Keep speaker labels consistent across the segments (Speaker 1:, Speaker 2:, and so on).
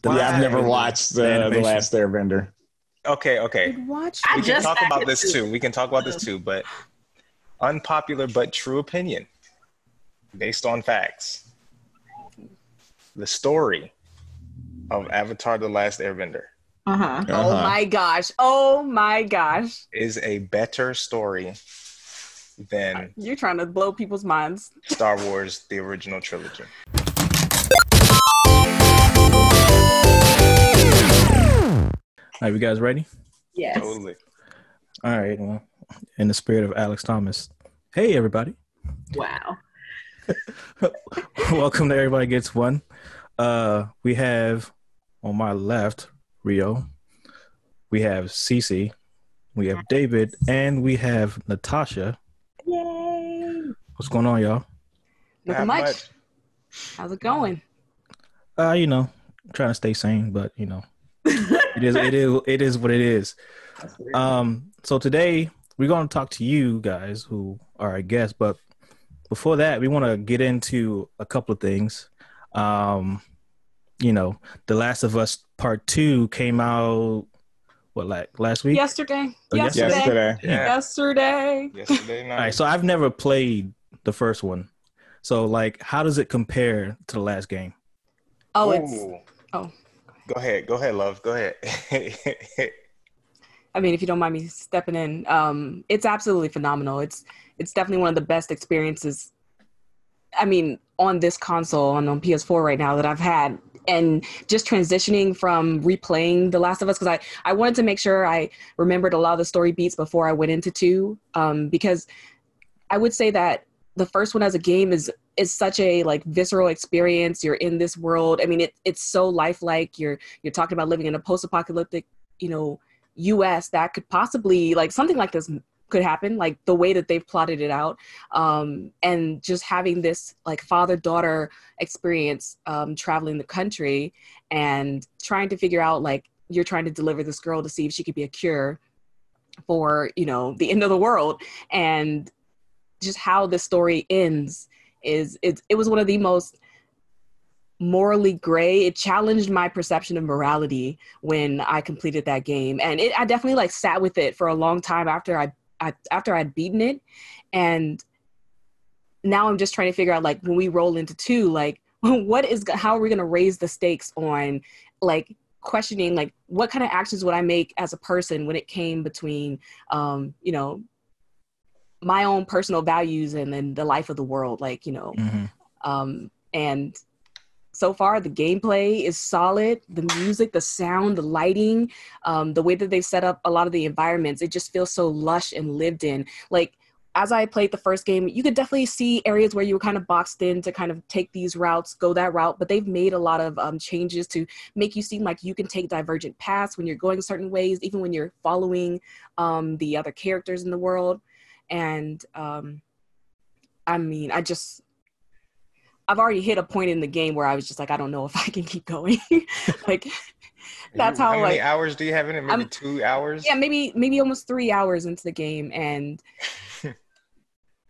Speaker 1: Yeah, I've never
Speaker 2: Why?
Speaker 1: watched
Speaker 3: The
Speaker 1: the
Speaker 3: animation.
Speaker 1: Last Airbender.
Speaker 2: Okay.
Speaker 4: Watch.
Speaker 2: We can
Speaker 5: just
Speaker 2: talk about
Speaker 5: started
Speaker 2: this
Speaker 5: to.
Speaker 2: too. We can talk about this too, but unpopular but true opinion based on facts. The story of Avatar: The Last Airbender
Speaker 5: Uh-huh.
Speaker 4: Oh my gosh. Oh my gosh.
Speaker 2: is a better story than
Speaker 4: You're trying to blow people's minds.
Speaker 2: Star Wars, the original trilogy.
Speaker 3: All right, you guys ready?
Speaker 5: Yes.
Speaker 2: Totally.
Speaker 3: All right. Well, in the spirit of Alex Thomas. Hey, everybody.
Speaker 5: Wow.
Speaker 3: Welcome to Everybody Gets One. We have on my left, Rio. We have Cece. We have David. And we have Natasha.
Speaker 5: Yay.
Speaker 3: What's going on, y'all?
Speaker 4: Nothing
Speaker 2: Not
Speaker 4: much. How's it going?
Speaker 3: Trying to stay sane, but it is what it is. So today we're going to talk to you guys who are our guests, but before that, we want to get into a couple of things. The Last of Us Part 2 came out last week?
Speaker 4: Yesterday.
Speaker 3: Oh,
Speaker 4: Yesterday.
Speaker 2: Yeah.
Speaker 4: Yesterday.
Speaker 2: Yesterday night.
Speaker 3: All right, so I've never played the first one. So how does it compare to the last game?
Speaker 4: Oh,
Speaker 2: Ooh. Go ahead, love. Go ahead.
Speaker 4: I mean, if you don't mind me stepping in, it's absolutely phenomenal. It's definitely one of the best experiences, I mean, on this console and on PS4 right now that I've had. And just transitioning from replaying The Last of Us, because I wanted to make sure I remembered a lot of the story beats before I went into 2, because I would say that the first one as a game is such a visceral experience. You're in this world. I mean, it's so lifelike. You're talking about living in a post-apocalyptic, US that could possibly something like this could happen, like the way that they've plotted it out, and just having this father-daughter experience, traveling the country and trying to figure out you're trying to deliver this girl to see if she could be a cure for the end of the world, and just how the story ends it was one of the most morally gray. It challenged my perception of morality when I completed that game, and I definitely sat with it for a long time after I'd beaten it. And now I'm just trying to figure out when we roll into 2, how are we going to raise the stakes on questioning what kind of actions would I make as a person when it came between my own personal values and then the life of the world, and so far the gameplay is solid. The music, the sound, the lighting, the way that they've set up a lot of the environments, it just feels so lush and lived in. As I played the first game, you could definitely see areas where you were kind of boxed in to kind of take these routes, go that route, but they've made a lot of changes to make you seem like you can take divergent paths when you're going certain ways, even when you're following the other characters in the world. And I mean, I've already hit a point in the game where I was just I don't know if I can keep going. That's how
Speaker 2: many hours do you have in it? Maybe 2 hours?
Speaker 4: Yeah, maybe almost 3 hours into the game, and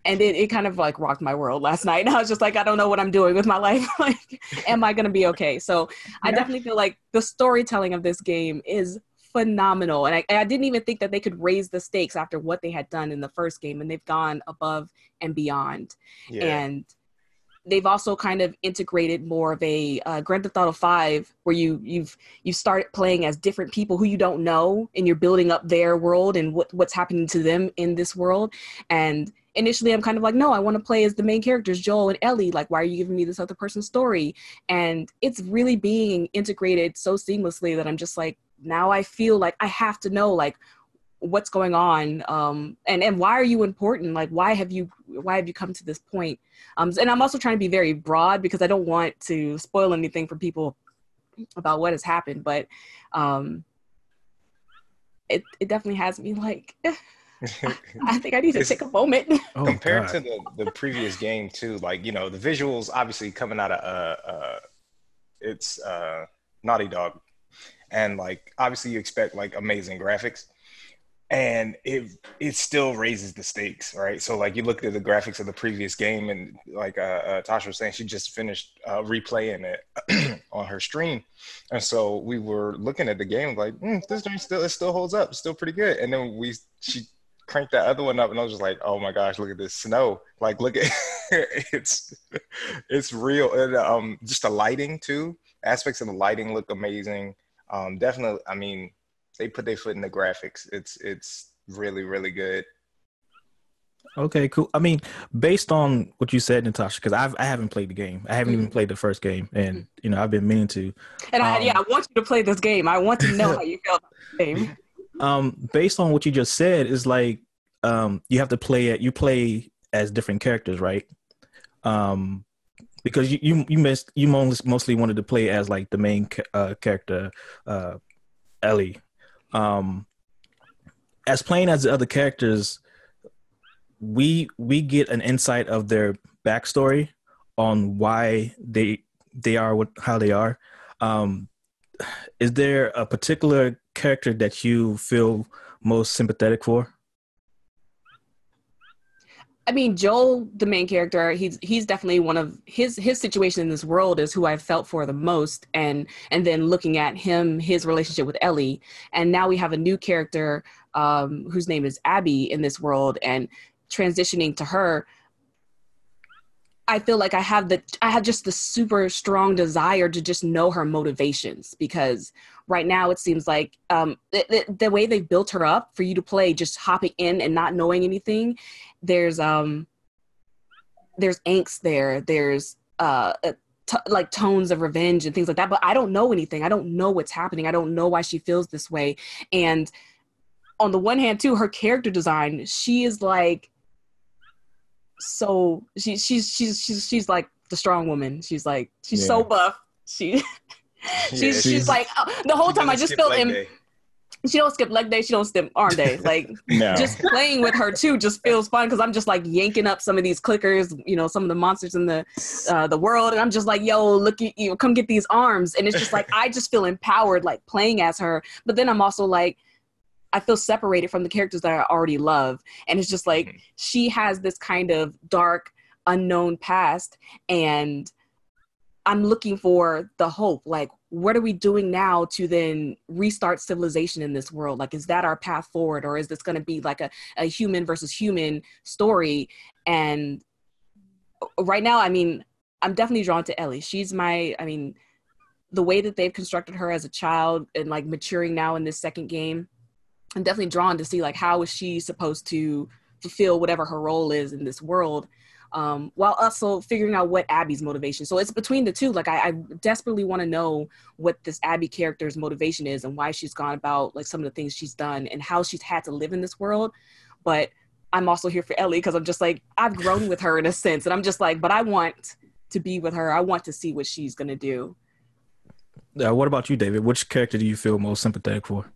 Speaker 4: it kind of rocked my world last night. And I was just I don't know what I'm doing with my life. Am I gonna be okay? So I definitely feel the storytelling of this game is phenomenal, and I didn't even think that they could raise the stakes after what they had done in the first game, and they've gone above and beyond.
Speaker 2: Yeah.
Speaker 4: And they've also kind of integrated more of a Grand Theft Auto 5, where you start playing as different people who you don't know, and you're building up their world and what's happening to them in this world. And initially I'm kind of no, I want to play as the main characters, Joel and Ellie. Why are you giving me this other person's story? And it's really being integrated so seamlessly that I'm just now I feel I have to know what's going on, and why are you important? Why have you come to this point? And I'm also trying to be very broad because I don't want to spoil anything for people about what has happened, but it definitely has me I think I need to take a moment.
Speaker 2: Compared to the previous game too, the visuals obviously coming out of it's Naughty Dog, and obviously you expect amazing graphics. and it still raises the stakes, right? So like you look at the graphics of the previous game, and like Tasha was saying, she just finished replaying it on her stream, and so we were looking at the game like, this game still holds up, it's still pretty good. And then she cranked that other one up, and I was just like, oh my gosh, look at this snow! Like, look at it's real, and just the lighting too. Aspects of the lighting look amazing. Definitely, I mean, they put their foot in the graphics. It's really, really good.
Speaker 3: Okay, cool. I mean, based on what you said, Natasha, because I haven't played the game. I haven't even played the first game, and I've been meaning to.
Speaker 4: And I want you to play this game. I want to know how you feel about the game.
Speaker 3: Based on what you just said, is like you have to play it. You play as different characters, right? Because you mostly wanted to play as like the main character, Ellie. As playing as the other characters, we get an insight of their backstory on why they are how they are. Is there a particular character that you feel most sympathetic for?
Speaker 4: I mean, Joel, the main character, he's definitely one of his situation in this world is who I felt for the most, and then looking at his relationship with Ellie, and now we have a new character whose name is Abby in this world, and transitioning to her, I feel like I have just the super strong desire to just know her motivations, because right now it seems like the way they built her up for you to play, just hopping in and not knowing anything, there's angst there, there's like tones of revenge and things like that, but I don't know anything. I don't know what's happening. I don't know why she feels this way. And on the one hand too, her character design, she is like, so she's like the strong woman. She's so buff. She's like the whole time I just felt him. She don't skip leg day. She don't skip arm day. Like
Speaker 1: No.
Speaker 4: just playing with her too just feels fun, because I'm just like yanking up some of these clickers, some of the monsters in the world, and I'm just like, yo, look at you, come get these arms, and it's just like I just feel empowered like playing as her. But then I'm also like, I feel separated from the characters that I already love, and it's just like she has this kind of dark, unknown past, and I'm looking for the hope. Like, what are we doing now to then restart civilization in this world? Like, is that our path forward? Or is this going to be like a human versus human story? And right now, I mean, I'm definitely drawn to Ellie. She's the way that they've constructed her as a child and like maturing now in this second game, I'm definitely drawn to see like, how is she supposed to fulfill whatever her role is in this world? While also figuring out what Abby's motivation. So it's between the two. Like I desperately want to know what this Abby character's motivation is and why she's gone about like some of the things she's done and how she's had to live in this world. But I'm also here for Ellie, because I'm just like, I've grown with her in a sense, and I'm just like, but I want to be with her. I want to see what she's gonna do.
Speaker 3: What about you, David? Which character do you feel most sympathetic for?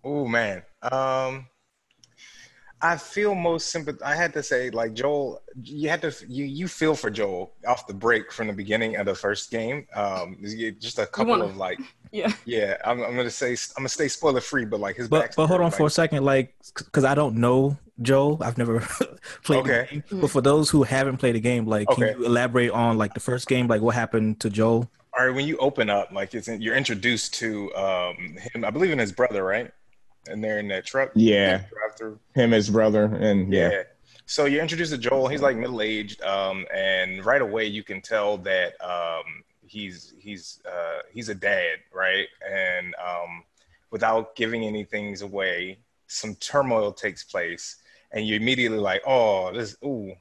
Speaker 2: Oh man. I feel most I had to say, like, Joel, you feel for Joel off the break from the beginning of the first game. Just a couple of like, yeah. I'm gonna stay spoiler free, but like his
Speaker 3: but hold on for a second, like, because I don't know Joel. I've never played the game. But for those who haven't played the game, like, can you elaborate on like the first game, like what happened to Joel?
Speaker 2: All right, when you open up, like you're introduced to him, I believe, in his brother, right? And they're in that truck.
Speaker 1: Yeah. Him, his brother, and yeah.
Speaker 2: So you're introduced to Joel. He's like middle-aged, and right away you can tell that he's a dad, right? And without giving anything away, some turmoil takes place, and you're immediately like, oh,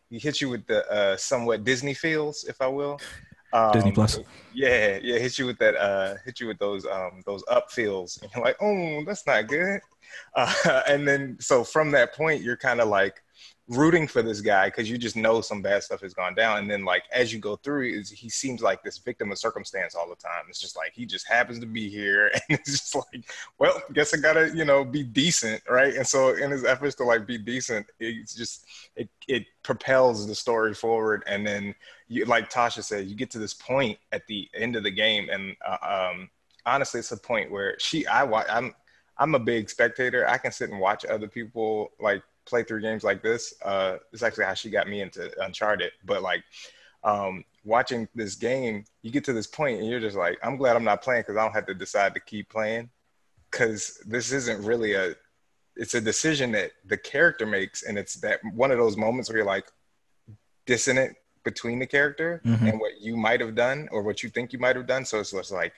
Speaker 2: he hits you with the somewhat Disney feels, if I will.
Speaker 3: Disney Plus.
Speaker 2: Yeah, hit you with those up feels, and you're like, oh, that's not good. And then so from that point, you're kind of like rooting for this guy because you just know some bad stuff has gone down. And then like as you go through, he seems like this victim of circumstance all the time. It's just like he just happens to be here, and it's just like, well, guess I gotta be decent, right? And so in his efforts to like be decent, it propels the story forward. And then you, like Tasha said, you get to this point at the end of the game, and honestly, it's a point where I'm a big spectator. I can sit and watch other people like play through games like this. It's actually how she got me into Uncharted. But like watching this game, you get to this point and you're just like, I'm glad I'm not playing because I don't have to decide to keep playing. Because this isn't really it's a decision that the character makes, and it's that one of those moments where you're like dissonant between the character and what you might have done or what you think you might have done. So it's just like,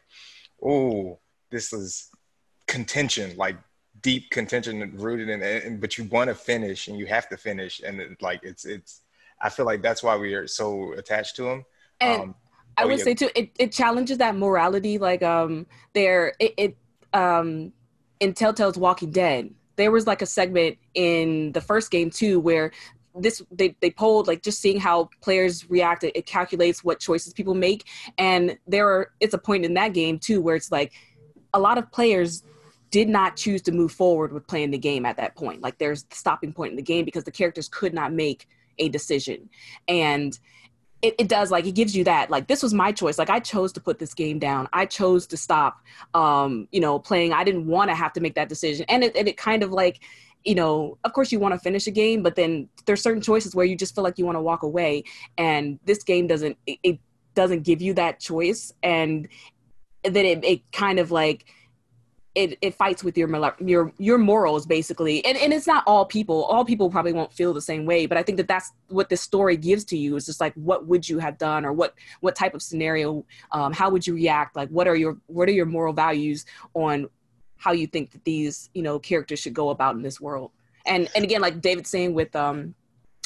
Speaker 2: oh, this is contention, like deep contention rooted in it, but you want to finish and you have to finish, and it's I feel like that's why we are so attached to him.
Speaker 4: And I would say too, it challenges that morality. Like in Telltale's Walking Dead, there was like a segment in the first game too where they polled, like, just seeing how players react. It calculates what choices people make, and it's a point in that game too where it's like a lot of players did not choose to move forward with playing the game at that point. Like, there's the stopping point in the game because the characters could not make a decision. And it does, like, it gives you that, like, this was my choice. Like, I chose to put this game down. I chose to stop, playing. I didn't want to have to make that decision. And it kind of like, of course you want to finish a game, but then there's certain choices where you just feel like you want to walk away. And this game doesn't give you that choice. And then it kind of like, it fights with your morals, basically. And it's not all people. All people probably won't feel the same way, but I think that's what this story gives to you, is just like, what would you have done, or what type of scenario, how would you react? Like, what are your moral values on how you think that these, characters should go about in this world? And again, like David's saying with,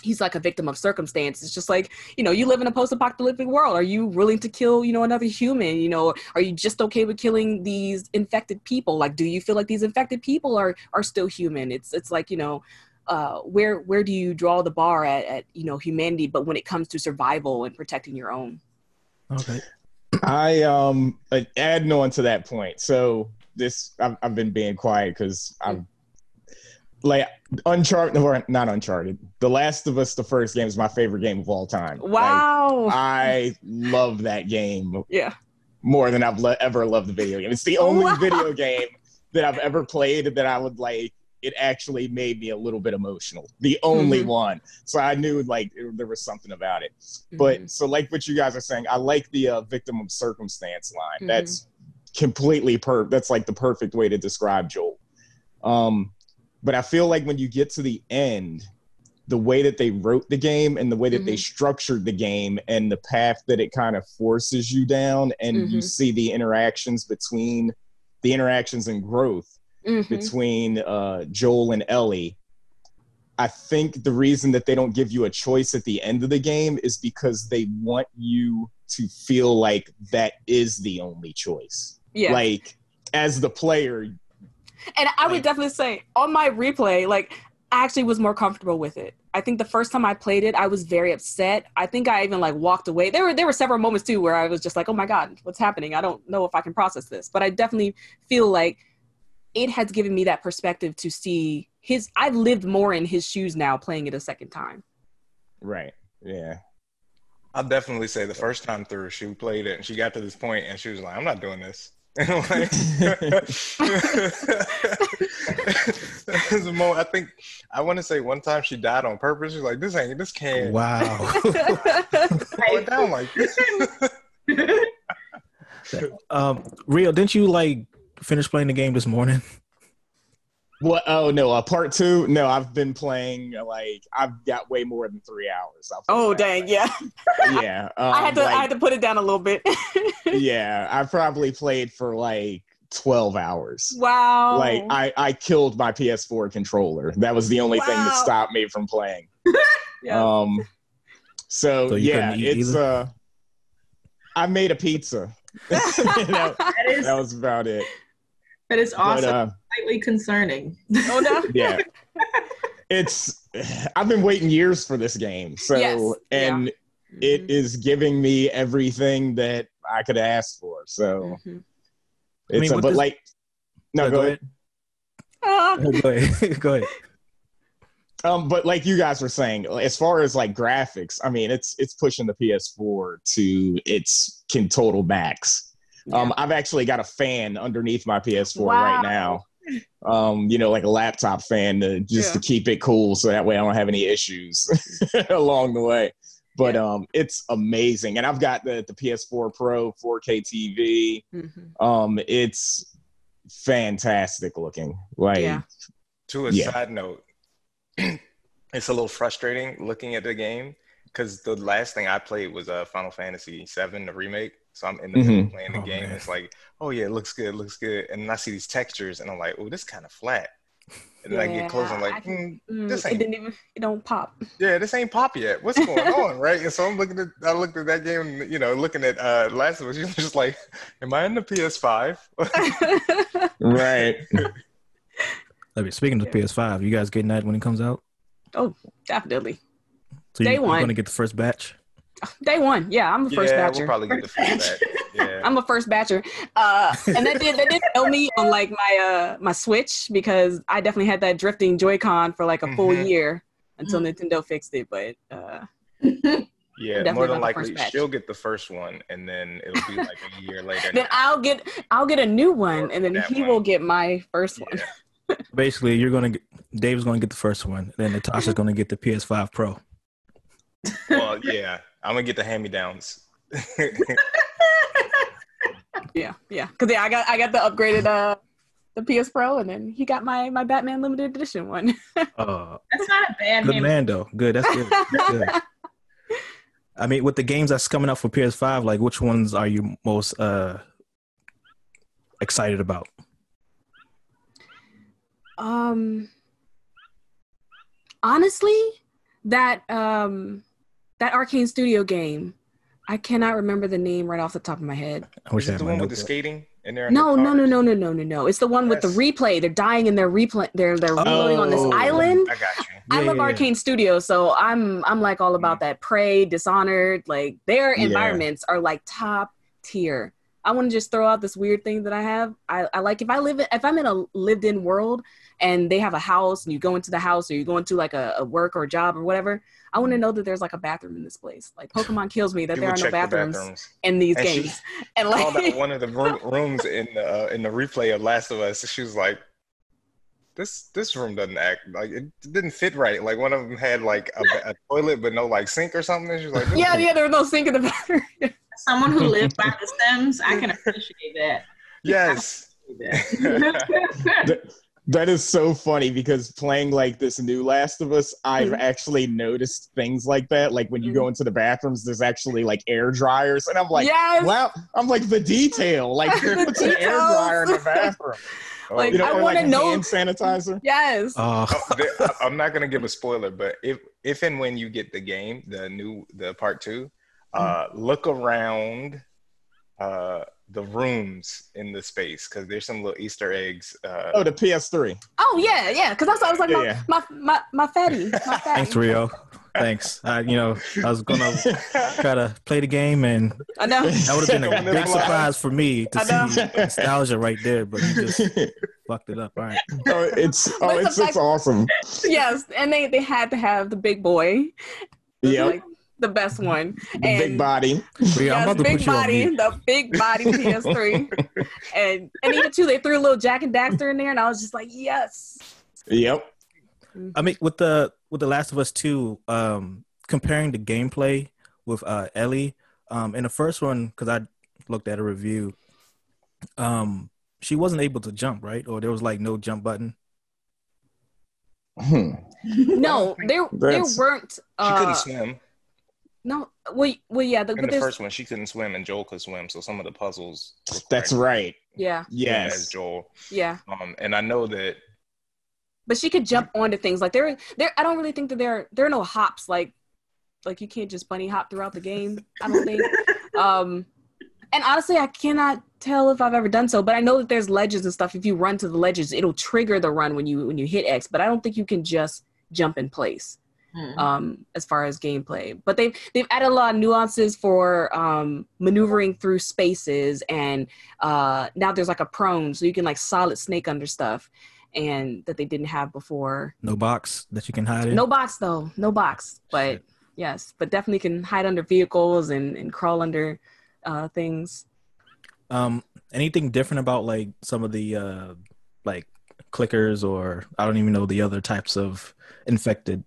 Speaker 4: he's like a victim of circumstance. It's just like, you live in a post-apocalyptic world. Are you willing to kill, another human? Are you just okay with killing these infected people? Like, do you feel like these infected people are still human? It's like, where do you draw the bar at humanity, but when it comes to survival and protecting your own?
Speaker 1: Okay. I adding on to that point. So I've been being quiet because I'm like Uncharted, or not Uncharted. The Last of Us, the first game, is my favorite game of all time.
Speaker 4: Wow.
Speaker 1: Like, I love that game.
Speaker 4: Yeah.
Speaker 1: More than I've ever loved the video game. It's the only video game that I've ever played that I would like. It actually made me a little bit emotional. The only one. So I knew like there was something about it. But so like what you guys are saying, I like the victim of circumstance line. That's completely that's like the perfect way to describe Joel. But I feel like when you get to the end, the way that they wrote the game and the way that they structured the game and the path that it kind of forces you down, and you see the interactions and growth between Joel and Ellie. I think the reason that they don't give you a choice at the end of the game is because they want you to feel like that is the only choice. Yeah. Like, as the player.
Speaker 4: And I would definitely say on my replay, like, I actually was more comfortable with it. I think the first time I played it, I was very upset. I think I even like walked away. There were several moments too where I was just like, oh my God, what's happening? I don't know if I can process this. But I definitely feel like it has given me that perspective to see I've lived more in his shoes now playing it a second time.
Speaker 1: Right. Yeah.
Speaker 2: I'll definitely say the first time through, she played it and she got to this point and she was like, I'm not doing this. I think I want to say one time she died on purpose. She's like, this can't.
Speaker 3: Wow.
Speaker 2: Going down like this.
Speaker 3: Rio, didn't you like finish playing the game this morning?
Speaker 1: What? Oh no, part 2. No, I've been playing I've got way more than 3 hours.
Speaker 4: Oh dang, yeah.
Speaker 1: Yeah.
Speaker 4: I had to put it down a little bit.
Speaker 1: Yeah, I probably played for like 12 hours.
Speaker 4: Wow.
Speaker 1: Like I killed my PS4 controller. That was the only thing that stopped me from playing.
Speaker 4: Yeah.
Speaker 1: So yeah, it's I made a pizza. That was about it.
Speaker 5: That is awesome. Slightly concerning.
Speaker 4: Oh no.
Speaker 1: Yeah. I've been waiting years for this game. So it is giving me everything that I could ask for. So go ahead.
Speaker 3: Go ahead. Go ahead.
Speaker 1: But like you guys were saying, as far as like graphics, I mean, it's pushing the PS4 to its total max. I've actually got a fan underneath my PS4 right now. like a laptop fan to keep it cool, so that way I don't have any issues along the way. But it's amazing, and I've got the PS4 Pro 4K TV. It's fantastic looking. Like,
Speaker 2: to a side note, it's a little frustrating looking at the game because the last thing I played was Final Fantasy VII, the remake. So I'm in the middle of playing the game. Man. It's like, oh yeah, it looks good. And then I see these textures, and I'm like, oh, this kind of flat. And then I get close, and I'm like, this ain't.
Speaker 4: It don't pop.
Speaker 2: Yeah, this ain't pop yet. What's going on, right? And so I looked at that game, looking at Last of Us. You're just like, am I in the PS5?
Speaker 1: Right.
Speaker 3: I mean, speaking of the PS5, you guys getting that when it comes out?
Speaker 4: Oh, definitely.
Speaker 3: So you're going to get the first batch?
Speaker 4: Day one, yeah, I'm a first batcher.
Speaker 2: We'll probably get the first batch. Yeah,
Speaker 4: I'm a first batcher, and that did fail me on like my Switch because I definitely had that drifting Joy-Con for like a full year until Nintendo fixed it. But
Speaker 2: more than likely she'll get the first one, and then it'll be like a year later.
Speaker 4: Then I'll get a new one, and then he will get my first one.
Speaker 3: Basically, Dave's gonna get the first one, then Natasha's gonna get the PS5 Pro.
Speaker 2: Well, yeah. I'm gonna get the hand-me-downs.
Speaker 4: yeah. Because I got the upgraded the PS Pro, and then he got my Batman limited edition one.
Speaker 5: That's not a bad.
Speaker 3: Good man, though. Good. That's good. That's good. I mean, with the games that's coming out for PS5, like which ones are you most excited about?
Speaker 4: Honestly, that Arcane Studio game, I cannot remember the name right off the top of my head.
Speaker 2: Is it the one with the skating in there?
Speaker 4: No. It's the one with the replay. They're dying in their replay. They're reloading on this island.
Speaker 2: I got you.
Speaker 4: I love Arcane Studio, so I'm like all about that. Prey, Dishonored, like their environments are like top tier. I want to just throw out this weird thing that I have. I like if I'm in a lived-in world and they have a house and you go into the house or you go into like a work or a job or whatever, I want to know that there's like a bathroom in this place. Like Pokemon kills me that there are no bathrooms in these games. And like
Speaker 2: called out one of the rooms in the replay of Last of Us. She was like, this room doesn't act like it didn't fit right. Like one of them had like a toilet but no like sink or something. And she was like,
Speaker 4: there was no sink in the bathroom.
Speaker 5: Someone who lived by The Sims, I can appreciate that.
Speaker 2: Yes.
Speaker 1: That is so funny because playing like this new Last of Us, I've actually noticed things like that. Like when you go into the bathrooms, there's actually like air dryers, and I'm like, wow! I'm like the detail. Like there's an air dryer in the bathroom.
Speaker 4: Like I want to know
Speaker 1: hand sanitizer.
Speaker 4: Yes.
Speaker 2: I'm not gonna give a spoiler, but if and when you get the game, the part 2, look around the rooms in the space because there's some little Easter eggs.
Speaker 1: The PS3.
Speaker 4: Oh yeah. Because that's what I was like, my fatty.
Speaker 3: Thanks, Rio. Thanks. I was gonna try to play the game, and
Speaker 4: I know
Speaker 3: that would have been a big surprise for me to see nostalgia right there. But you just fucked it up. All right.
Speaker 1: It's awesome.
Speaker 4: Yes, and they had to have the big boy.
Speaker 1: Yeah.
Speaker 4: Like, the best one.
Speaker 1: The big body.
Speaker 3: I'm about to put you on mute.
Speaker 4: The big body PS3. and even too, they threw a little Jack and Daxter in there, and I was just like, yes.
Speaker 1: Yep.
Speaker 3: I mean, with the Last of Us 2, comparing the gameplay with Ellie, in the first one, because I looked at a review, she wasn't able to jump, right? Or there was like no jump button.
Speaker 4: No, there weren't.
Speaker 2: She couldn't swim.
Speaker 4: No, well, yeah.
Speaker 2: In the first one, she couldn't swim, and Joel could swim. So some of the puzzles.
Speaker 1: That's right.
Speaker 4: Yeah.
Speaker 1: Yes.
Speaker 2: As Joel.
Speaker 4: Yeah.
Speaker 2: And I know that.
Speaker 4: But she could jump onto things like there. I don't really think that there are no hops like you can't just bunny hop throughout the game. I don't think. And honestly, I cannot tell if I've ever done so. But I know that there's ledges and stuff. If you run to the ledges, it'll trigger the run when you hit X. But I don't think you can just jump in place. As far as gameplay, but they've added a lot of nuances for maneuvering through spaces, and now there's like a prone, so you can like solid snake under stuff, and that they didn't have before.
Speaker 3: No box that you can hide in.
Speaker 4: No box though, no box. But shit. Yes, but definitely can hide under vehicles and crawl under things.
Speaker 3: Anything different about like some of the like clickers, or I don't even know the other types of infected.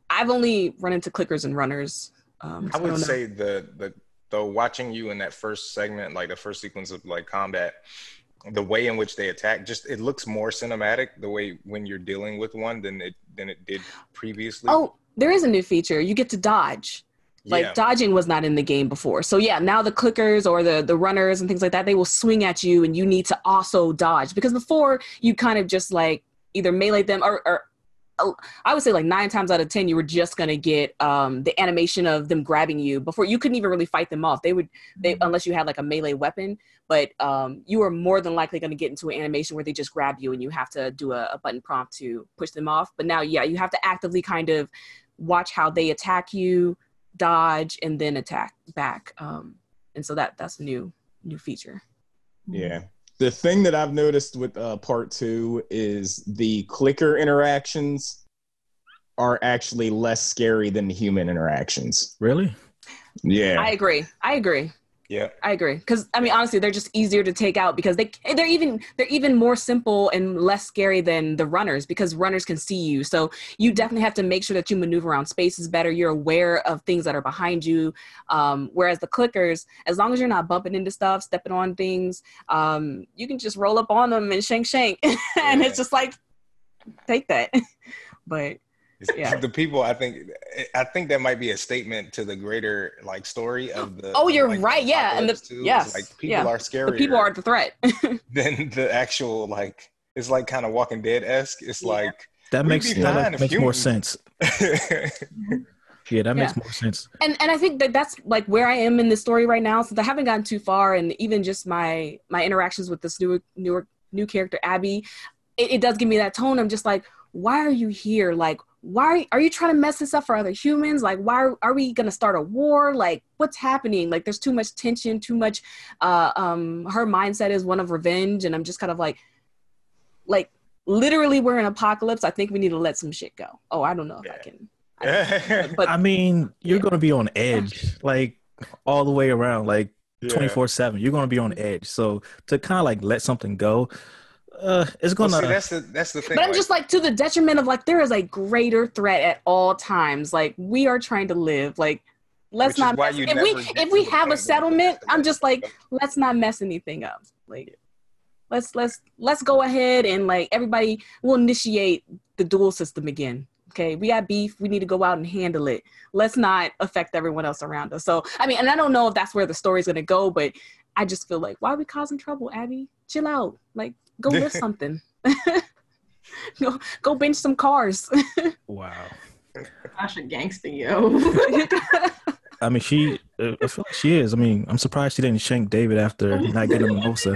Speaker 4: I've only run into clickers and runners.
Speaker 2: I would say the watching you in that first segment, like the first sequence of like combat, the way in which they attack, just it looks more cinematic the way when you're dealing with one than it did previously.
Speaker 4: Oh, there is a new feature. You get to dodge. Like dodging was not in the game before. So yeah, now the clickers or the runners and things like that, they will swing at you and you need to also dodge. Because before you kind of just like either melee them or I would say like 9 times out of 10, you were just going to get the animation of them grabbing you before you couldn't even really fight them off. They unless you had like a melee weapon, but you were more than likely going to get into an animation where they just grab you and you have to do a button prompt to push them off. But now, yeah, you have to actively kind of watch how they attack you, dodge, and then attack back. And so that's a new feature.
Speaker 1: Yeah. The thing that I've noticed with part 2 is the clicker interactions are actually less scary than the human interactions.
Speaker 3: Really?
Speaker 1: Yeah.
Speaker 4: I agree.
Speaker 2: Yeah,
Speaker 4: I agree. Because I mean, honestly, they're just easier to take out because they're even more simple and less scary than the runners because runners can see you. So you definitely have to make sure that you maneuver around spaces better. You're aware of things that are behind you. Whereas the clickers, as long as you're not bumping into stuff, stepping on things, you can just roll up on them and shank, and it's just like take that. But yeah,
Speaker 2: the people. I think that might be a statement to the greater like story of the.
Speaker 4: Oh, you're
Speaker 2: like,
Speaker 4: right. Yeah, and yes,
Speaker 2: like people are scarier.
Speaker 4: The people are the threat
Speaker 2: than the actual like. It's like kind of Walking Dead-esque. It's like
Speaker 3: that makes more sense. Yeah, that makes more sense.
Speaker 4: And I think that's like where I am in this story right now, since I haven't gotten too far, and even just my interactions with this new character Abby, it does give me that tone. I'm just like, why are you here? Like, why are you trying to mess this up for other humans? Like, why are we gonna start a war? Like, what's happening? Like, there's too much tension, too much. Her mindset is one of revenge, and I'm just kind of like literally, we're in apocalypse. I think we need to let some shit go. Oh, I don't know if I can.
Speaker 3: But I mean, you're gonna be on edge, like all the way around, like 24/7. You're gonna be on edge. So to kind of like let something go. It's gonna.
Speaker 2: Well, see, that's the thing.
Speaker 4: But I'm just like to the detriment of like there is a greater threat at all times. Like we are trying to live. Like let's not. If we have a settlement, I'm just like let's not mess anything up. Like let's go ahead and like everybody will initiate the duel system again. Okay, we got beef. We need to go out and handle it. Let's not affect everyone else around us. So I mean, and I don't know if that's where the story's gonna go, but I just feel like why are we causing trouble, Abby? Chill out. Like. Go lift something. go bench some cars.
Speaker 3: Wow.
Speaker 5: Gosh, a gangster, yo.
Speaker 3: I mean, I feel like she is. I mean, I'm surprised she didn't shank David after not getting a mimosa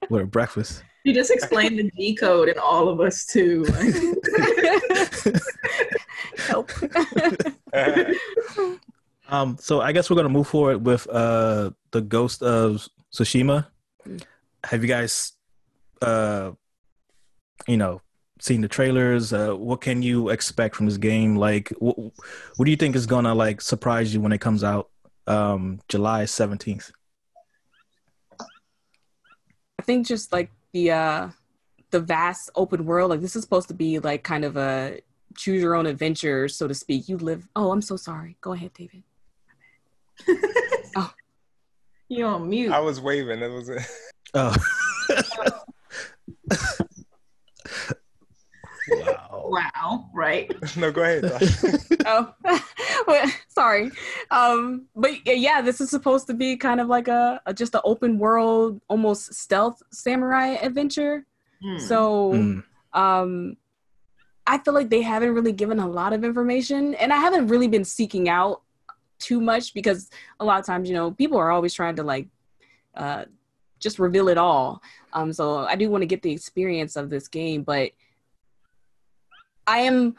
Speaker 3: with her breakfast.
Speaker 5: She just explained the G code in all of us too.
Speaker 4: Help.
Speaker 3: So I guess we're gonna move forward with the Ghost of Tsushima. Have you guys seen the trailers? What can you expect from this game? Like, what do you think is gonna like surprise you when it comes out July 17th?
Speaker 4: I think just like the vast open world. Like this is supposed to be like kind of a choose your own adventure, so to speak. You live. Oh, I'm so sorry. Go ahead, David. Oh,
Speaker 5: you're on mute.
Speaker 2: I was waving. It was.
Speaker 3: Oh.
Speaker 5: Wow. Right.
Speaker 2: No, go ahead.
Speaker 4: Oh, well, sorry. But yeah, this is supposed to be kind of like just an open world, almost stealth samurai adventure. So, I feel like they haven't really given a lot of information, and I haven't really been seeking out too much because a lot of times, people are always trying to like, just reveal it all. So I do want to get the experience of this game, but I am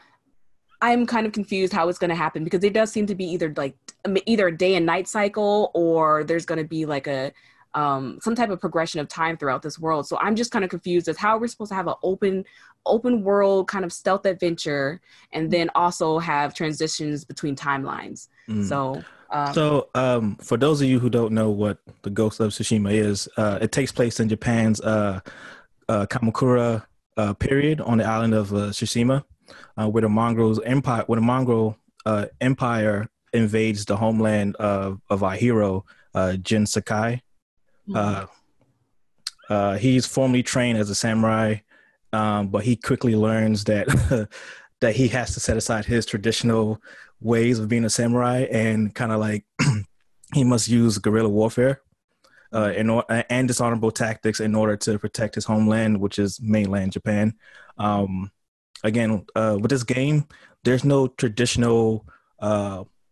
Speaker 4: kind of confused how it's going to happen because it does seem to be either a day and night cycle or there's going to be like a some type of progression of time throughout this world. So I'm just kind of confused as how we're supposed to have an open world kind of stealth adventure and then also have transitions between timelines. So for those of you who don't know what the Ghost of Tsushima is, it takes place in Japan's Kamakura
Speaker 3: period on the island of Tsushima, where the Mongol empire invades the homeland of our hero, Jin Sakai. He's formerly trained as a samurai, but he quickly learns that that he has to set aside his traditional ways of being a samurai and kind of like he must use guerrilla warfare and dishonorable tactics in order to protect his homeland, which is mainland Japan. Again, with this game, there's no traditional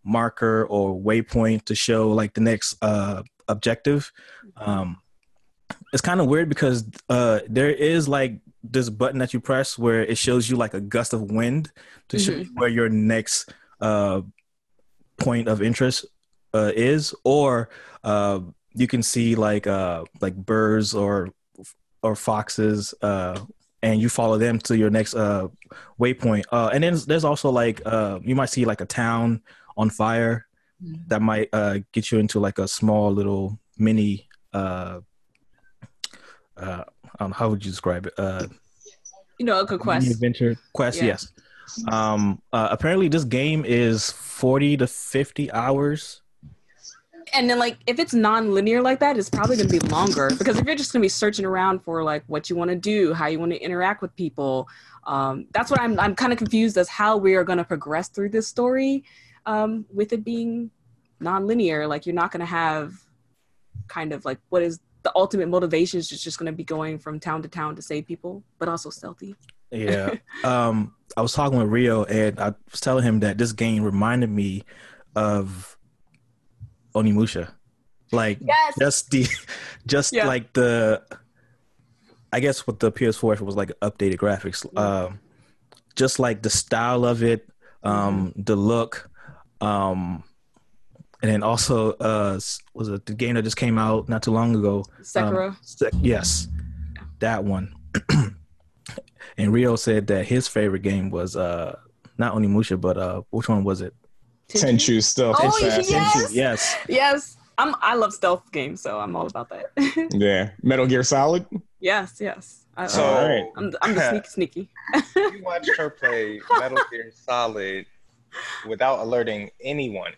Speaker 3: marker or waypoint to show like the next objective. It's kind of weird because there is like this button that you press where it shows you like a gust of wind to show you where your next point of interest is, or you can see like birds or foxes, and you follow them to your next waypoint. And then there's also like you might see like a town on fire that might get you into like a small little mini. How would you describe it?
Speaker 4: A good quest.
Speaker 3: Adventure quest, yeah. Yes. Apparently, this game is 40 to 50 hours.
Speaker 4: And then, like, if it's non-linear like that, it's probably going to be longer. Because if you're just going to be searching around for, like, what you want to do, how you want to interact with people, that's what I'm kind of confused as how we are going to progress through this story with it being non-linear. Like, you're not going to have kind of, like, what is the ultimate motivation is just going to be going from town to town to save people, but also stealthy.
Speaker 3: Yeah. I was talking with Rio and I was telling him that this game reminded me of Onimusha. Like like the, I guess with the PS4, if it was like updated graphics, just like the style of it, the look, and then also, was it the game that just came out not too long ago?
Speaker 4: Sekiro.
Speaker 3: Yes, that one. And Rio said that his favorite game was not Onimusha, but which one was it?
Speaker 1: Tenchu Stealth.
Speaker 4: Oh,
Speaker 3: Yes.
Speaker 4: Yes. I love stealth games, so I'm all about that.
Speaker 1: Yeah. Metal Gear Solid?
Speaker 4: Yes. I'm the sneaky.
Speaker 2: You watched her play Metal Gear Solid without alerting anyone.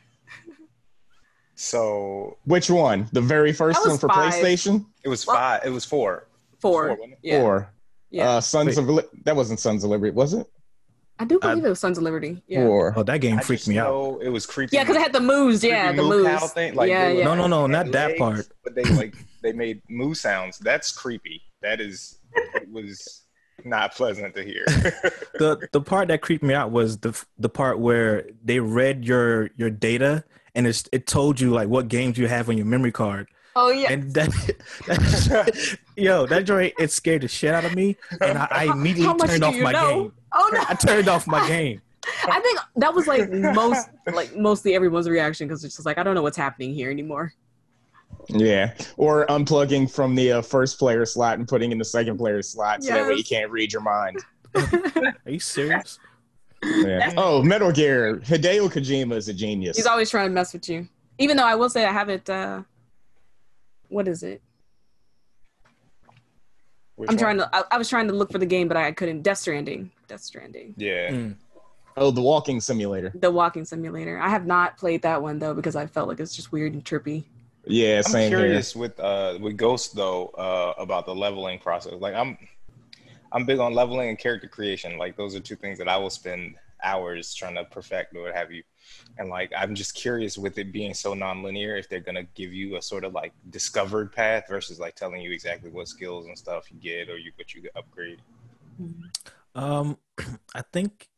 Speaker 2: So
Speaker 1: which one? The very first one for
Speaker 4: 5.
Speaker 1: PlayStation?
Speaker 2: It was 5. It was 4.
Speaker 4: 4.
Speaker 1: Yeah. 4.
Speaker 4: Yeah.
Speaker 1: That wasn't Sons of Liberty, was it?
Speaker 4: I do believe it was Sons of Liberty. Yeah.
Speaker 1: 4.
Speaker 3: Oh, that game freaked me out.
Speaker 2: It was creepy.
Speaker 4: Yeah, because it had the moves. Yeah, the moves.
Speaker 2: Thing.
Speaker 4: Like,
Speaker 2: No,
Speaker 3: not that part.
Speaker 2: But they made moo sounds. That's creepy. It was not pleasant to hear.
Speaker 3: The part that creeped me out was the part where they read your data and it told you like what games you have on your memory card.
Speaker 4: Oh yeah.
Speaker 3: And that joint, it scared the shit out of me, and I immediately turned off my game.
Speaker 4: Oh no!
Speaker 3: I turned off my game.
Speaker 4: I think that was mostly everyone's reaction because it's just like I don't know what's happening here anymore.
Speaker 1: Yeah, or unplugging from the first player slot and putting in the second player slot so that way you can't read your mind.
Speaker 3: Are you serious?
Speaker 1: Yeah. Oh, Metal Gear. Hideo Kojima is a genius.
Speaker 4: He's always trying to mess with you. Even though I will say I haven't. What is it? I was trying to look for the game, but I couldn't. Death Stranding.
Speaker 2: Yeah.
Speaker 1: Oh, the walking simulator.
Speaker 4: The walking simulator. I have not played that one though because I felt like it's just weird and trippy.
Speaker 1: Yeah, same
Speaker 2: I'm curious
Speaker 1: here.
Speaker 2: with Ghost though about the leveling process. Like I'm big on leveling and character creation. Like those are two things that I will spend hours trying to perfect or what have you. And like I'm just curious with it being so non-linear if they're gonna give you a sort of like discovered path versus like telling you exactly what skills and stuff you get or what you upgrade.
Speaker 3: I think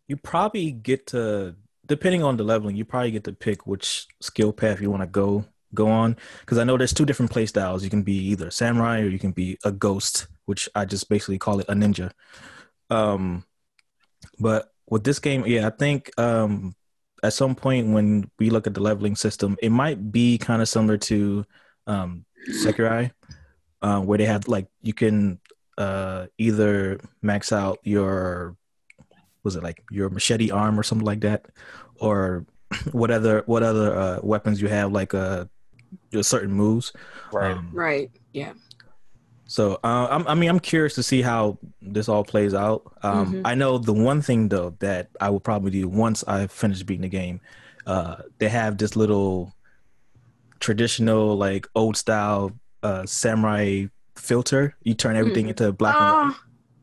Speaker 3: you probably get to, depending on the leveling, you probably get to pick which skill path you want to go on. Because I know there's two different play styles. You can be either a samurai or you can be a ghost, which I just basically call it a ninja. But with this game, I think at some point when we look at the leveling system, it might be kind of similar to Sekiro, where they have like you can either max out your your machete arm or something like that, or what other weapons you have, like your certain moves.
Speaker 2: Right.
Speaker 4: Right. Yeah.
Speaker 3: So, I'm curious to see how this all plays out. I know the one thing though that I will probably do once I finish beating the game, they have this little traditional, like old style, samurai filter. You turn everything into black and white,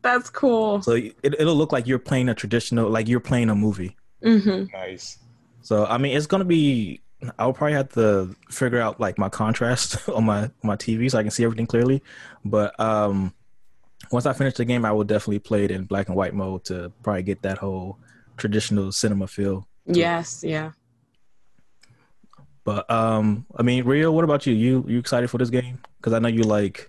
Speaker 4: That's cool.
Speaker 3: so it'll look like you're playing a traditional, like you're playing a movie.
Speaker 2: Nice.
Speaker 3: So, I mean, it's gonna be. I'll probably have to figure out like my contrast on my TV so I can see everything clearly. But once I finish the game, I will definitely play it in black and white mode to probably get that whole traditional cinema feel.
Speaker 4: Yes, yeah.
Speaker 3: But I mean, Rio, what about you? You excited for this game? Because I know you like.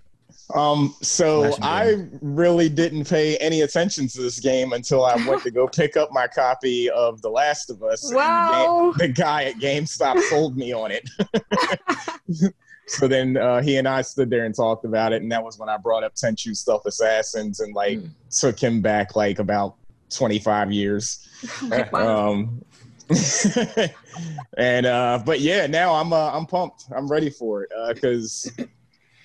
Speaker 1: So
Speaker 3: Flashing
Speaker 1: I really didn't pay any attention to this game until I went to go pick up my copy of The Last of Us.
Speaker 4: Wow.
Speaker 1: And the guy at GameStop sold me on it. So then he and I stood there and talked about it, and that was when I brought up Tenchu Stealth Assassins and like took him back like about 25 years. And but yeah, now I'm pumped. I'm ready for it because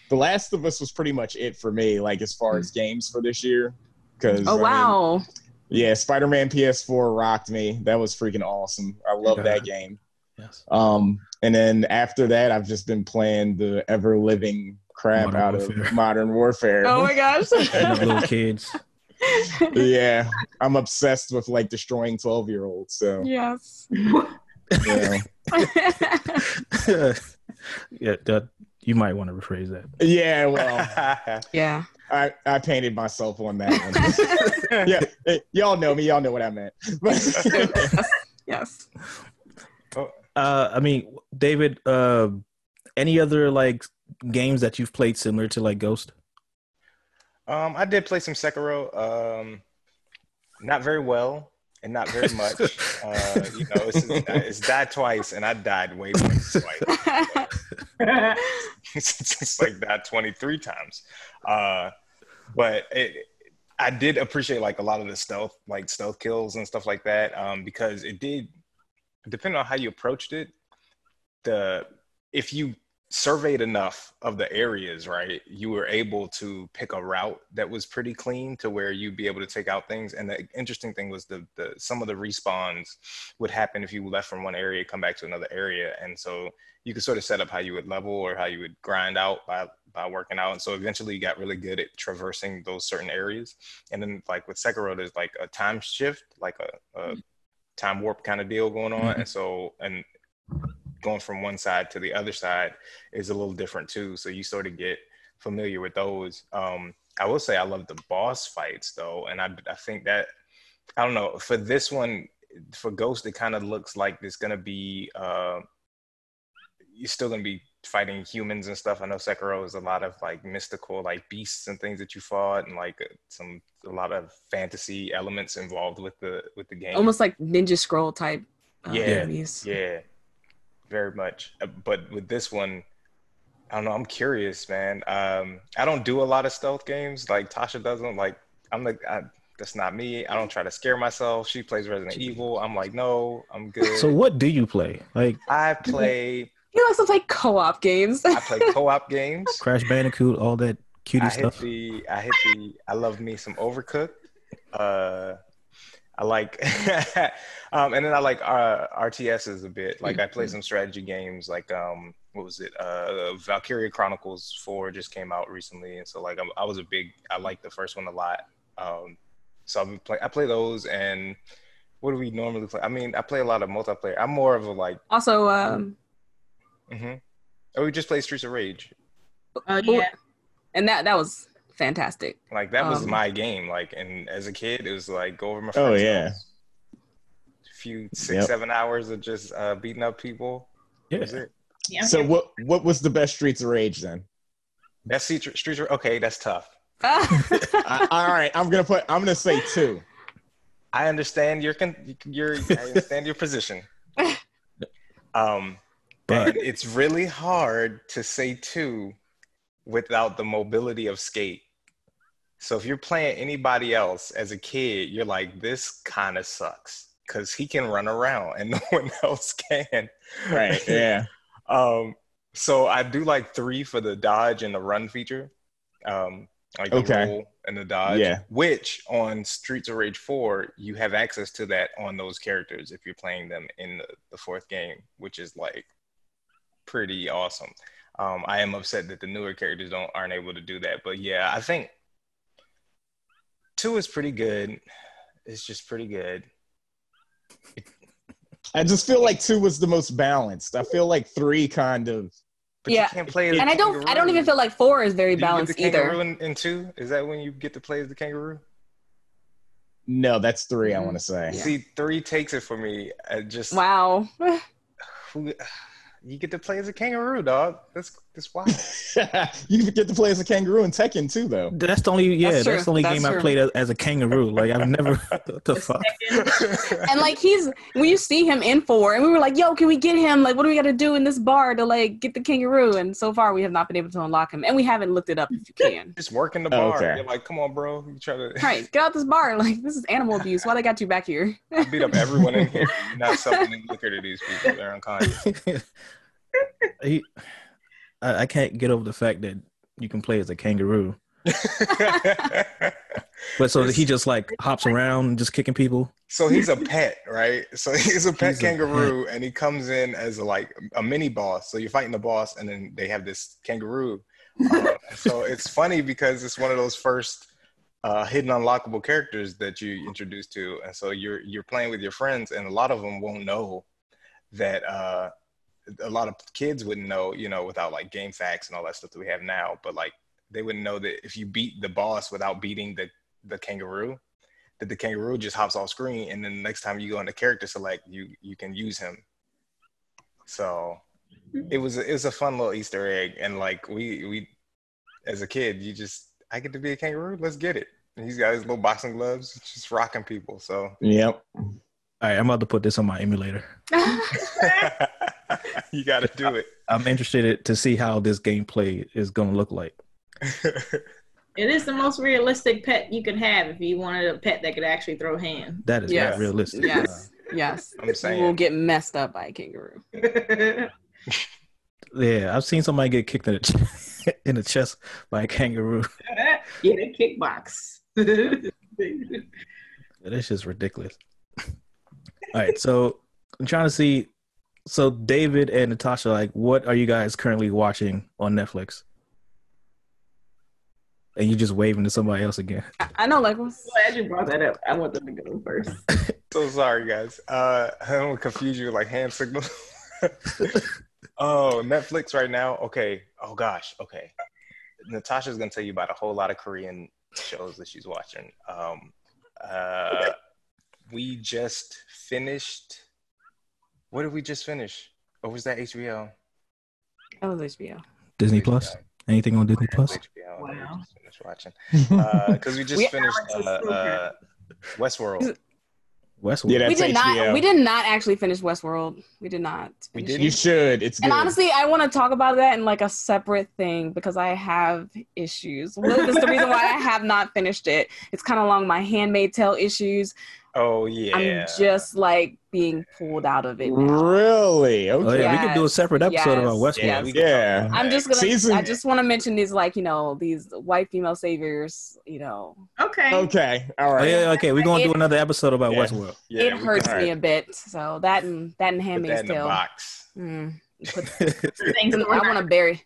Speaker 1: The Last of Us was pretty much it for me, like as far as games for this year. Because
Speaker 4: wow.
Speaker 1: Yeah, Spider-Man PS4 rocked me. That was freaking awesome. I love that game.
Speaker 3: Yes.
Speaker 1: And then after that, I've just been playing the ever-living crap of Modern Warfare.
Speaker 4: Oh my gosh.
Speaker 3: And the little kids.
Speaker 1: Yeah, I'm obsessed with like destroying 12-year-olds. So
Speaker 4: yes.
Speaker 1: Yeah.
Speaker 3: Yeah, you might want to rephrase that.
Speaker 1: Yeah, well,
Speaker 4: yeah.
Speaker 1: I painted myself on that one. Yeah, y'all know me. Y'all know what I meant.
Speaker 4: Yes.
Speaker 3: I mean, David, any other like games that you've played similar to like Ghost?
Speaker 2: I did play some Sekiro. Not very well and not very much. It's died twice, and I died way more than twice. It's like died 23 times. But I did appreciate like a lot of the stealth kills and stuff like that, because it did, depending on how you approached it, if you surveyed enough of the areas, right, you were able to pick a route that was pretty clean to where you'd be able to take out things. And the interesting thing was the some of the respawns would happen if you left from one area, come back to another area. And so you could sort of set up how you would level or how you would grind out by working out. And so eventually you got really good at traversing those certain areas. And then like with Sekiro, there's like a time shift, like a time warp kind of deal going on. And so, and going from one side to the other side is a little different too. So you sort of get familiar with those. I will say I love the boss fights though. And I think that, I don't know, for this one, for Ghost, it kind of looks like there's going to be, you're still going to be fighting humans and stuff. I know Sekiro is a lot of like mystical, like beasts and things that you fought, and like a lot of fantasy elements involved with the game.
Speaker 4: Almost like Ninja Scroll type enemies.
Speaker 2: Yeah, very much. But with this one, I don't know. I'm curious, man. I don't do a lot of stealth games like Tasha doesn't. Like that's not me. I don't try to scare myself. She plays Resident Evil. I'm like, no, I'm good.
Speaker 3: So what do you play? Like
Speaker 2: I play.
Speaker 4: He likes to play co-op games.
Speaker 2: I play co-op games.
Speaker 3: Crash Bandicoot, all that cutie stuff.
Speaker 2: I love me some Overcooked. I like, and then I like RTSs a bit. Like I play some strategy games. Like what was it? Valkyria Chronicles 4 just came out recently, and so like I like the first one a lot. So I play those. And what do we normally play? I mean, I play a lot of multiplayer. I'm more of a like.
Speaker 4: Also,
Speaker 2: we just played Streets of Rage.
Speaker 5: Yeah.
Speaker 4: And that was fantastic.
Speaker 2: Like that was my game. Like, and as a kid, it was like go over my friend's house. A few 6-7 hours of just beating up people.
Speaker 3: Yeah.
Speaker 2: That was it.
Speaker 5: Yeah.
Speaker 1: So what was the best Streets of Rage then?
Speaker 2: That's Streets of Rage. Okay, that's tough.
Speaker 1: All right, I'm gonna say 2.
Speaker 2: I understand I understand your position. But it's really hard to say 2 without the mobility of Skate. So if you're playing anybody else as a kid, you're like, this kind of sucks because he can run around and no one else can.
Speaker 1: Right. Yeah.
Speaker 2: So I do like 3 for the dodge and the run feature. like the roll and the dodge.
Speaker 1: Yeah.
Speaker 2: Which on Streets of Rage 4, you have access to that on those characters if you're playing them in the fourth game, which is like pretty awesome. I am upset that the newer characters aren't able to do that, but yeah, I think 2 is pretty good. It's just pretty good.
Speaker 1: I just feel like 2 was the most balanced. I feel like 3 kind of.
Speaker 2: But you can't play as
Speaker 4: and I don't even feel like 4 is very balanced
Speaker 2: either.
Speaker 4: either.
Speaker 2: In 2, is that when you get to play as the kangaroo?
Speaker 1: No, that's 3. I want to say.
Speaker 2: Yeah. See, 3 takes it for me.
Speaker 4: Wow.
Speaker 2: You get to play as a kangaroo, dog. That's wild.
Speaker 1: You get to play as a kangaroo in Tekken too, though.
Speaker 3: That's the only game I played as a kangaroo. Like I've never what the fuck.
Speaker 4: And like when you see him in 4, and we were like, "Yo, can we get him? Like, what do we got to do in this bar to like get the kangaroo?" And so far, we have not been able to unlock him, and we haven't looked it up. If you can,
Speaker 2: just work in the bar. Okay. You're like, "Come on, bro. You try to
Speaker 4: right? Get out this bar. Like, this is animal abuse. Why they got you back here?"
Speaker 2: I beat up everyone in here. You're not selling liquor to these people. They're unconscious.
Speaker 3: I can't get over the fact that you can play as a kangaroo. But so he just like hops around just kicking people.
Speaker 2: So he's a pet, right? So he's a pet kangaroo, and he comes in as a mini boss. So you're fighting the boss, and then they have this kangaroo. So it's funny because it's one of those first hidden unlockable characters that you introduce to, and so you're playing with your friends, and a lot of them won't know that. A lot of kids wouldn't know, without like game facts and all that stuff that we have now, but like they wouldn't know that if you beat the boss without beating the kangaroo, that the kangaroo just hops off screen, and then the next time you go into character select, you can use him. So it was a fun little Easter egg, and like we as a kid, I get to be a kangaroo, let's get it. And he's got his little boxing gloves, just rocking people. So
Speaker 1: yep.
Speaker 3: All right, I'm about to put this on my emulator.
Speaker 2: You got to do it.
Speaker 3: I'm interested to see how this gameplay is going to look like.
Speaker 5: It is the most realistic pet you could have if you wanted a pet that could actually throw hands.
Speaker 3: That is not realistic.
Speaker 4: Yes.
Speaker 2: I'm saying.
Speaker 4: You will get messed up by a kangaroo.
Speaker 3: Yeah, I've seen somebody get kicked in the chest by a kangaroo.
Speaker 5: Yeah, they kickbox.
Speaker 3: That's just ridiculous. All right, so I'm trying to see. So David and Natasha, like, what are you guys currently watching on Netflix? And you just waving to somebody else again.
Speaker 4: I know, like,
Speaker 5: glad you brought that up. I want them to go first.
Speaker 2: So sorry, guys. I don't want to confuse you with like hand signals. Oh, Netflix right now. Okay. Oh gosh. Okay. Natasha's gonna tell you about a whole lot of Korean shows that she's watching. We just finished. What did we just finish? Or was that HBO?
Speaker 4: That was HBO.
Speaker 3: Disney Plus? Anything on Disney Plus?
Speaker 2: HBO.
Speaker 5: Wow.
Speaker 2: Just finished watching. Because we just finished Westworld.
Speaker 3: Westworld.
Speaker 1: Yeah, that's HBO.
Speaker 4: We did not actually finish Westworld. We did not.
Speaker 2: We did.
Speaker 1: You should. It's good.
Speaker 4: And honestly, I want to talk about that in like a separate thing because I have issues. That's the reason why I have not finished it. It's kind of along my Handmaid's Tale issues.
Speaker 2: Oh yeah.
Speaker 4: I'm just like being pulled out of it now.
Speaker 1: Really? Okay.
Speaker 3: Oh, yeah, we could do a separate episode about Westworld.
Speaker 1: Yeah.
Speaker 4: I'm just gonna. I just want to mention these, like, these white female saviors.
Speaker 5: Okay.
Speaker 1: Okay. All right.
Speaker 3: Oh, yeah. Okay. We're gonna do another episode about Westworld.
Speaker 2: Yeah,
Speaker 4: it hurts me a bit. So that and Handmaid's Tale.
Speaker 2: Box.
Speaker 4: I want to bury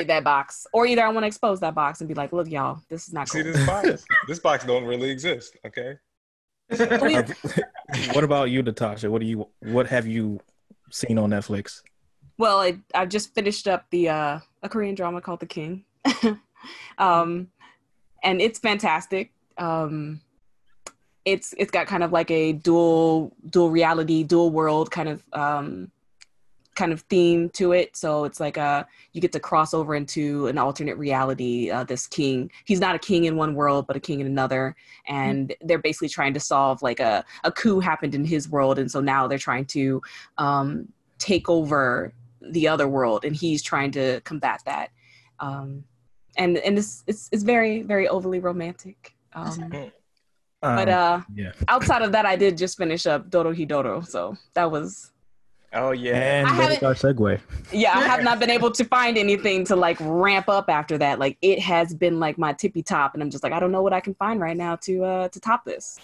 Speaker 4: that box, or either I want to expose that box and be like, "Look, y'all, this is not cool."
Speaker 2: See this box? This box don't really exist. Okay.
Speaker 3: What about you, Natasha? What have you seen on Netflix?
Speaker 4: Well, I've just finished up a Korean drama called The King, and it's fantastic. It's got kind of like a dual reality, dual world kind of theme to it. So it's like you get to cross over into an alternate reality. This king, he's not a king in one world, but a king in another. And they're basically trying to solve like a coup happened in his world. And so now they're trying to take over the other world, and he's trying to combat that. And it's very, very overly romantic. But outside of that, I did just finish up Doro Hidoro. So that was
Speaker 2: Oh yeah.
Speaker 3: And
Speaker 4: I
Speaker 3: that's our segue.
Speaker 4: Yeah, I have not been able to find anything to like ramp up after that. Like it has been like my tippy top, and I'm just like, I don't know what I can find right now to top this.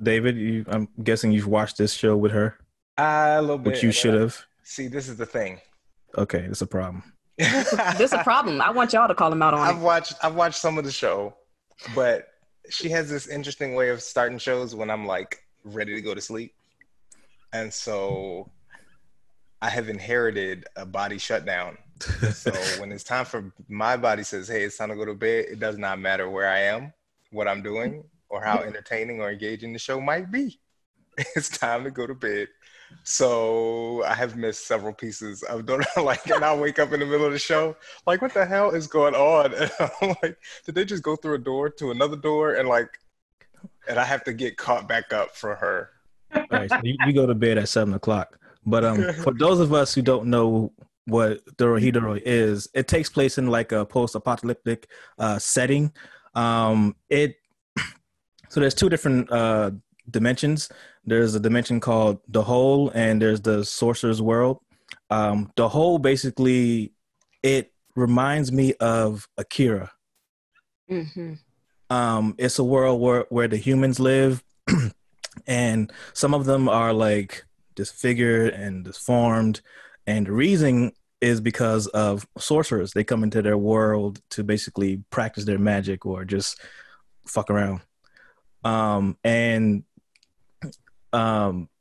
Speaker 3: David, I'm guessing you've watched this show with her,
Speaker 2: A little bit.
Speaker 3: which you should have.
Speaker 2: See, this is the thing.
Speaker 3: Okay, it's a problem.
Speaker 4: This is a problem. I want y'all to call him out on
Speaker 2: I've watched some of the show, but she has this interesting way of starting shows when I'm like ready to go to sleep. And so I have inherited a body shutdown. So when it's time for my body says, hey, it's time to go to bed, it does not matter where I am, what I'm doing, or how entertaining or engaging the show might be. It's time to go to bed. So I have missed several pieces of like, and I'll wake up in the middle of the show, like, what the hell is going on? And I'm like, did they just go through a door to another door? And I have to get caught back up for her.
Speaker 3: All right, so you go to bed at 7:00. But for those of us who don't know what Dorohedoro is, it takes place in like a post-apocalyptic setting. So there's two different dimensions. There's a dimension called the Whole, and there's the Sorcerer's World. The Whole, basically, it reminds me of Akira.
Speaker 4: Mm-hmm.
Speaker 3: It's a world where the humans live, and some of them are like disfigured and disformed, and the reason is because of sorcerers. They come into their world to basically practice their magic or just fuck around.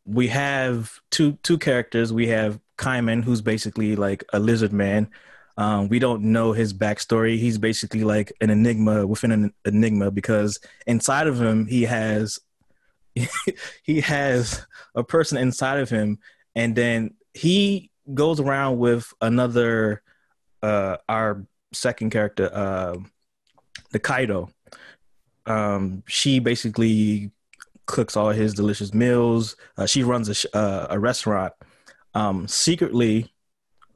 Speaker 3: We have two characters. We have Kaiman, who's basically like a lizard man. We don't know his backstory. He's basically like an enigma within an enigma, because inside of him he has a person inside of him, and then he goes around with another our second character, the Kaido. She basically cooks all his delicious meals. She runs a restaurant. Secretly,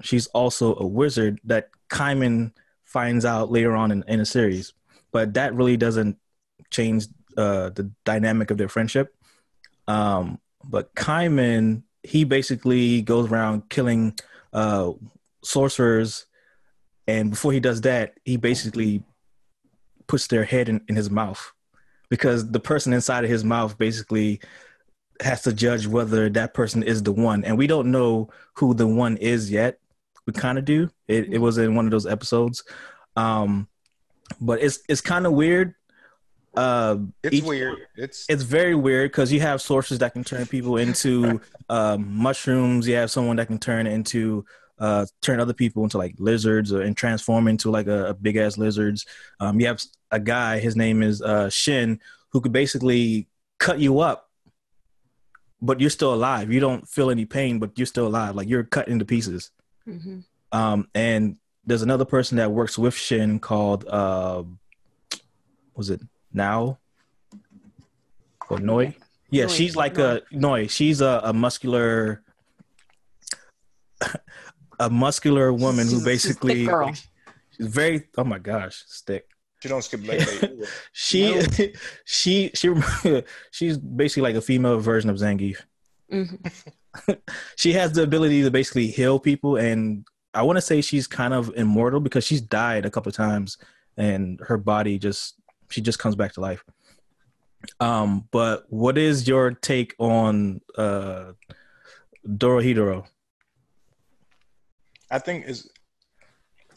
Speaker 3: she's also a wizard that Kaiman finds out later on in a series. But that really doesn't change the dynamic of their friendship. But Kaiman, he basically goes around killing sorcerers. And before he does that, he basically puts their head in his mouth, because the person inside of his mouth basically has to judge whether that person is the one. And we don't know who the one is yet. We kind of do. It was in one of those episodes. But it's kind of weird.
Speaker 2: It's weird.
Speaker 3: It's very weird, because you have sorcerers that can turn people into mushrooms. You have someone that can turn other people into like lizards, and transform into like a big ass lizards. You have a guy, his name is Shin, who could basically cut you up, but you're still alive. You don't feel any pain, but you're still alive. Like you're cut into pieces. Mm-hmm. And there's another person that works with Shin called was it Now or Noi? Yeah, Noi. She's like a Noi. She's a muscular woman who basically she's very, oh my gosh, stick.
Speaker 2: She don't skip leg day.
Speaker 3: She's basically like a female version of Zangief. Mm-hmm. She has the ability to basically heal people, and I want to say she's kind of immortal because she's died a couple of times, and her body just comes back to life. But what is your take on Dorohedoro?
Speaker 2: I think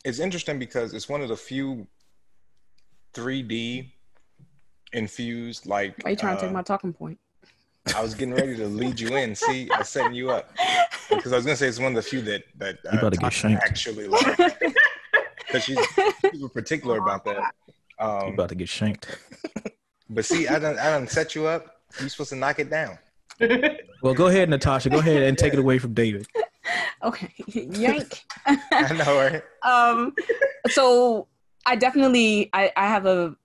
Speaker 2: it's interesting because it's one of the few 3D infused, like.
Speaker 4: Why are you trying to take my talking point?
Speaker 2: I was getting ready to lead you in. See, I was setting you up because I was gonna say it's one of the few that
Speaker 3: you about to get shanked.
Speaker 2: Actually like, because she's super particular about that.
Speaker 3: You about to get shanked.
Speaker 2: But see, I done set you up. You're supposed to knock it down.
Speaker 3: Well, go ahead, Natasha. Go ahead and take it away from David.
Speaker 4: Okay, yank.
Speaker 2: I know,
Speaker 4: right? So I definitely I have a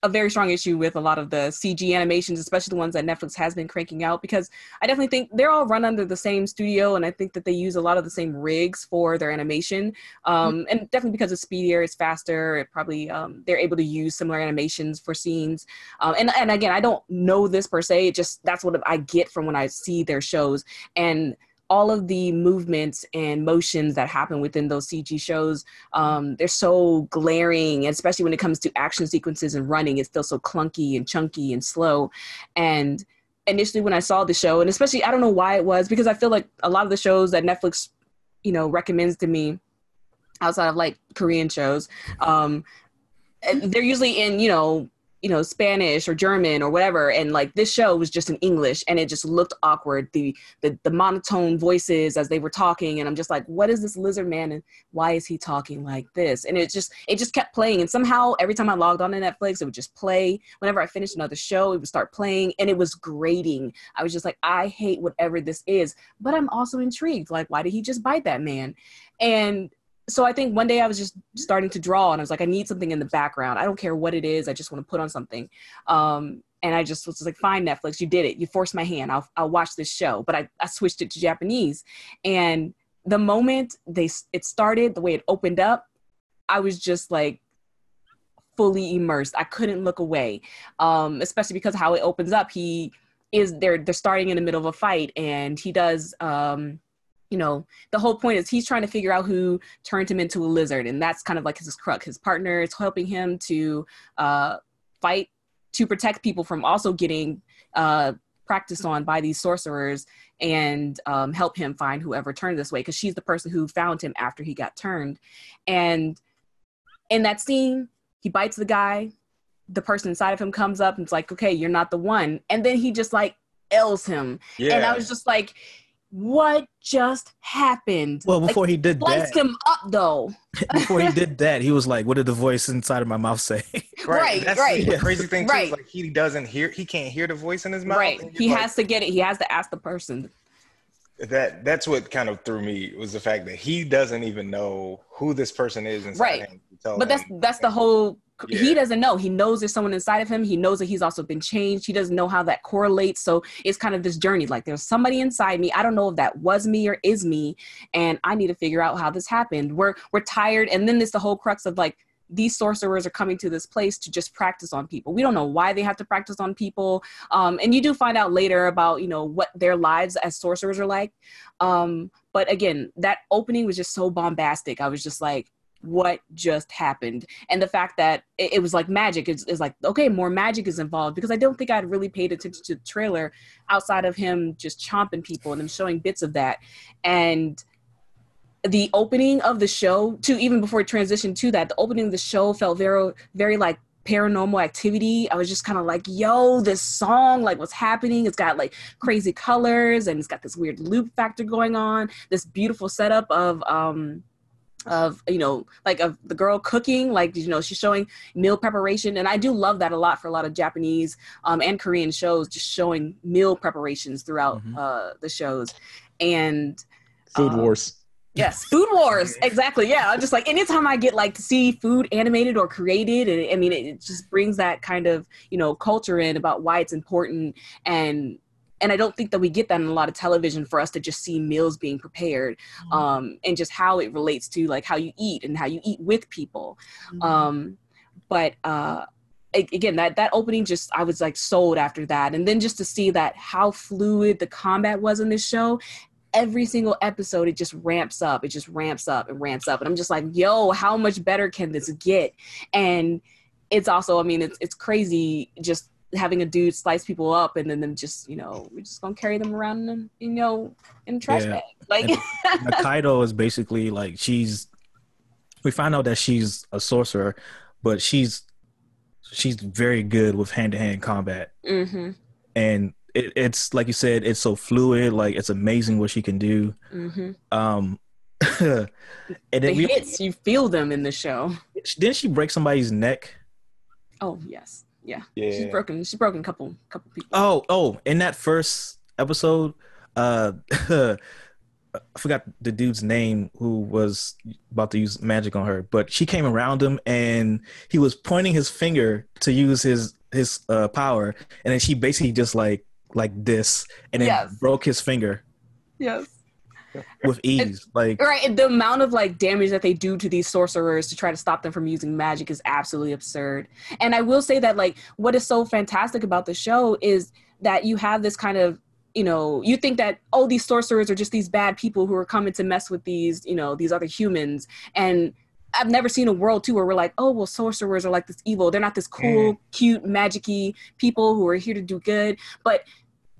Speaker 4: very strong issue with a lot of the CG animations, especially the ones that Netflix has been cranking out, because I definitely think they're all run under the same studio, and I think that they use a lot of the same rigs for their animation. And definitely because it's speedier, it's faster, it probably they're able to use similar animations for scenes. And again, I don't know this per se, it just that's what I get from when I see their shows. And all of the movements and motions that happen within those CG shows, they're so glaring, especially when it comes to action sequences and running. It feels so clunky and chunky and slow. And initially when I saw the show, and especially, I don't know why it was, because I feel like a lot of the shows that Netflix, recommends to me outside of like Korean shows, they're usually in, Spanish or German or whatever. And like this show was just in English, and it just looked awkward. The monotone voices as they were talking. And I'm just like, what is this lizard man? And why is he talking like this? And it just kept playing. And somehow every time I logged on to Netflix, it would just play. Whenever I finished another show, it would start playing, and it was grating. I was just like, I hate whatever this is, but I'm also intrigued. Like, why did he just bite that man? And so I think one day I was just starting to draw, and I was like, I need something in the background. I don't care what it is. I just want to put on something. And I just was like, fine, Netflix, you did it. You forced my hand. I'll watch this show. But I switched it to Japanese. And the moment it started, the way it opened up, I was just like fully immersed. I couldn't look away, especially because how it opens up, they're starting in the middle of a fight, and he does... the whole point is he's trying to figure out who turned him into a lizard. And that's kind of like his crux. His partner is helping him to fight to protect people from also getting practiced on by these sorcerers, and help him find whoever turned this way, because she's the person who found him after he got turned. And in that scene, he bites the guy. The person inside of him comes up and it's like, okay, you're not the one. And then he just like L's him. Yeah. And I was just like, what just happened?
Speaker 3: Well, before he did that,
Speaker 4: sliced him up though.
Speaker 3: Before he did that, he was like, "What did the voice inside of my mouth say?"
Speaker 2: Right. That's the crazy thing too.
Speaker 4: Right.
Speaker 2: Is like he can't hear the voice in his mouth.
Speaker 4: Right. He has to get it. He has to ask the person.
Speaker 2: That's what kind of threw me, was the fact that he doesn't even know who this person is inside him.
Speaker 4: But that's the whole. Yeah. He doesn't know. He knows there's someone inside of him. He knows that he's also been changed. He doesn't know how that correlates. So it's kind of this journey. Like, there's somebody inside me. I don't know if that was me or is me, and I need to figure out how this happened. We're tired, and then there's the whole crux of like, these sorcerers are coming to this place to just practice on people. We don't know why they have to practice on people. And you do find out later about, what their lives as sorcerers are like. But again, that opening was just so bombastic. I was just like, what just happened? And the fact that it was like magic is like, okay, more magic is involved, because I don't think I'd really paid attention to the trailer outside of him just chomping people and him showing bits of that. And the opening of the show, too, even before it transitioned to that, the opening of the show felt very, very like Paranormal Activity. I was just kind of like, yo, this song, like, what's happening? It's got like crazy colors, and it's got this weird loop factor going on, this beautiful setup of the girl cooking, like, she's showing meal preparation. And I do love that a lot for a lot of Japanese and Korean shows, just showing meal preparations throughout the shows. And
Speaker 1: Food Wars.
Speaker 4: Yes, Food Wars. Exactly. Yeah. I'm just like, anytime I get like to see food animated or created, and I mean, it just brings that kind of, culture in about why it's important. And I don't think that we get that in a lot of television, for us to just see meals being prepared, and just how it relates to like how you eat and how you eat with people. But again, that opening, just, I was like sold after that. And then just to see that how fluid the combat was in this show, every single episode, it just ramps up. It just ramps up and ramps up. And I'm just like, yo, how much better can this get? And it's also, I mean, it's crazy just having a dude slice people up, and then them just, we're just gonna carry them around in a trash bag. Like,
Speaker 3: Kaido is basically like, we find out that she's a sorcerer, but she's very good with hand-to-hand combat. And it's like you said, it's so fluid. Like, it's amazing what she can do. And
Speaker 4: the hits, you feel them in the show.
Speaker 3: Didn't she break somebody's neck?
Speaker 4: Oh yes. Yeah. She's broken a couple people.
Speaker 3: Oh, in that first episode, I forgot the dude's name who was about to use magic on her, but she came around him and he was pointing his finger to use his power, and then she basically just like this, and then broke his finger.
Speaker 4: Yes.
Speaker 3: With ease.
Speaker 4: Right. And the amount of like damage that they do to these sorcerers to try to stop them from using magic is absolutely absurd. And I will say that, like, what is so fantastic about the show is that you have this kind of you know, you think that, oh, these sorcerers are just these bad people who are coming to mess with these, you know, these other humans. And I've never seen a world too where we're like, oh, well, sorcerers are like this evil. They're not this cool, cute, magic-y people who are here to do good. But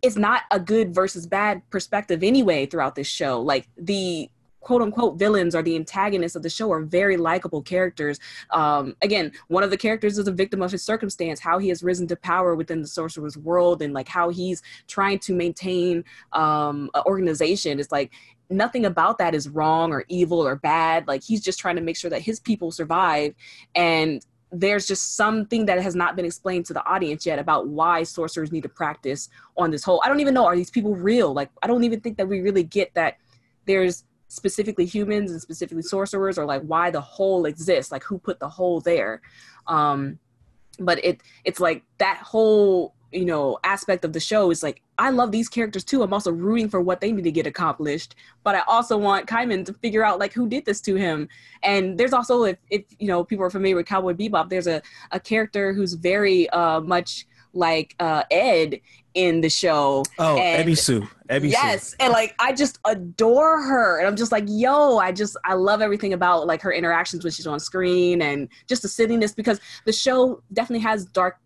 Speaker 4: it's not a good versus bad perspective anyway throughout this show. Like the quote unquote villains or the antagonists of the show are very likable characters. Again, one of the characters is a victim of his circumstance, how he has risen to power within the sorcerer's world, and like how he's trying to maintain an organization. It's like nothing about that is wrong or evil or bad. Like he's just trying to make sure that his people survive. And there's just something that has not been explained to the audience yet about why sorcerers need to practice on this whole. I don't even know, are these people real? Like, I don't even think that we really get that there's specifically humans and specifically sorcerers, or like why the whole exists, like who put the whole there. But it's like that whole, you know, aspect of the show is like, I love these characters too. I'm also rooting for what they need to get accomplished, but I also want Kaiman to figure out like who did this to him. And there's also, if you know, people are familiar with Cowboy Bebop, there's a character who's very much like Ed in the show.
Speaker 3: Oh, Ebisu.
Speaker 4: Yes, and like I just adore her, and I'm just like, yo, I love everything about like her interactions when she's on screen, and just the silliness, because the show definitely has dark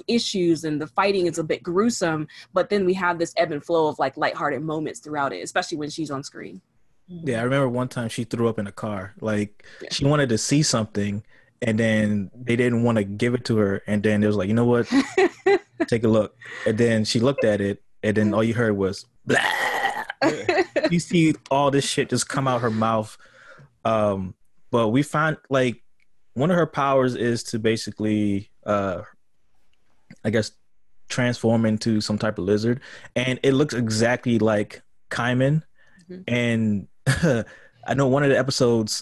Speaker 4: issues and the fighting is a bit gruesome, but then we have this ebb and flow of like lighthearted moments throughout it, especially when she's on screen.
Speaker 3: Yeah, I remember one time she threw up in a car. Like she wanted to see something, and then they didn't want to give it to her, and then it was like, you know what? Take a look. And then she looked at it, and then all you heard was blah. You see all this shit just come out her mouth. But we find like one of her powers is to basically I guess transform into some type of lizard, and it looks exactly like Kaiman. And I know one of the episodes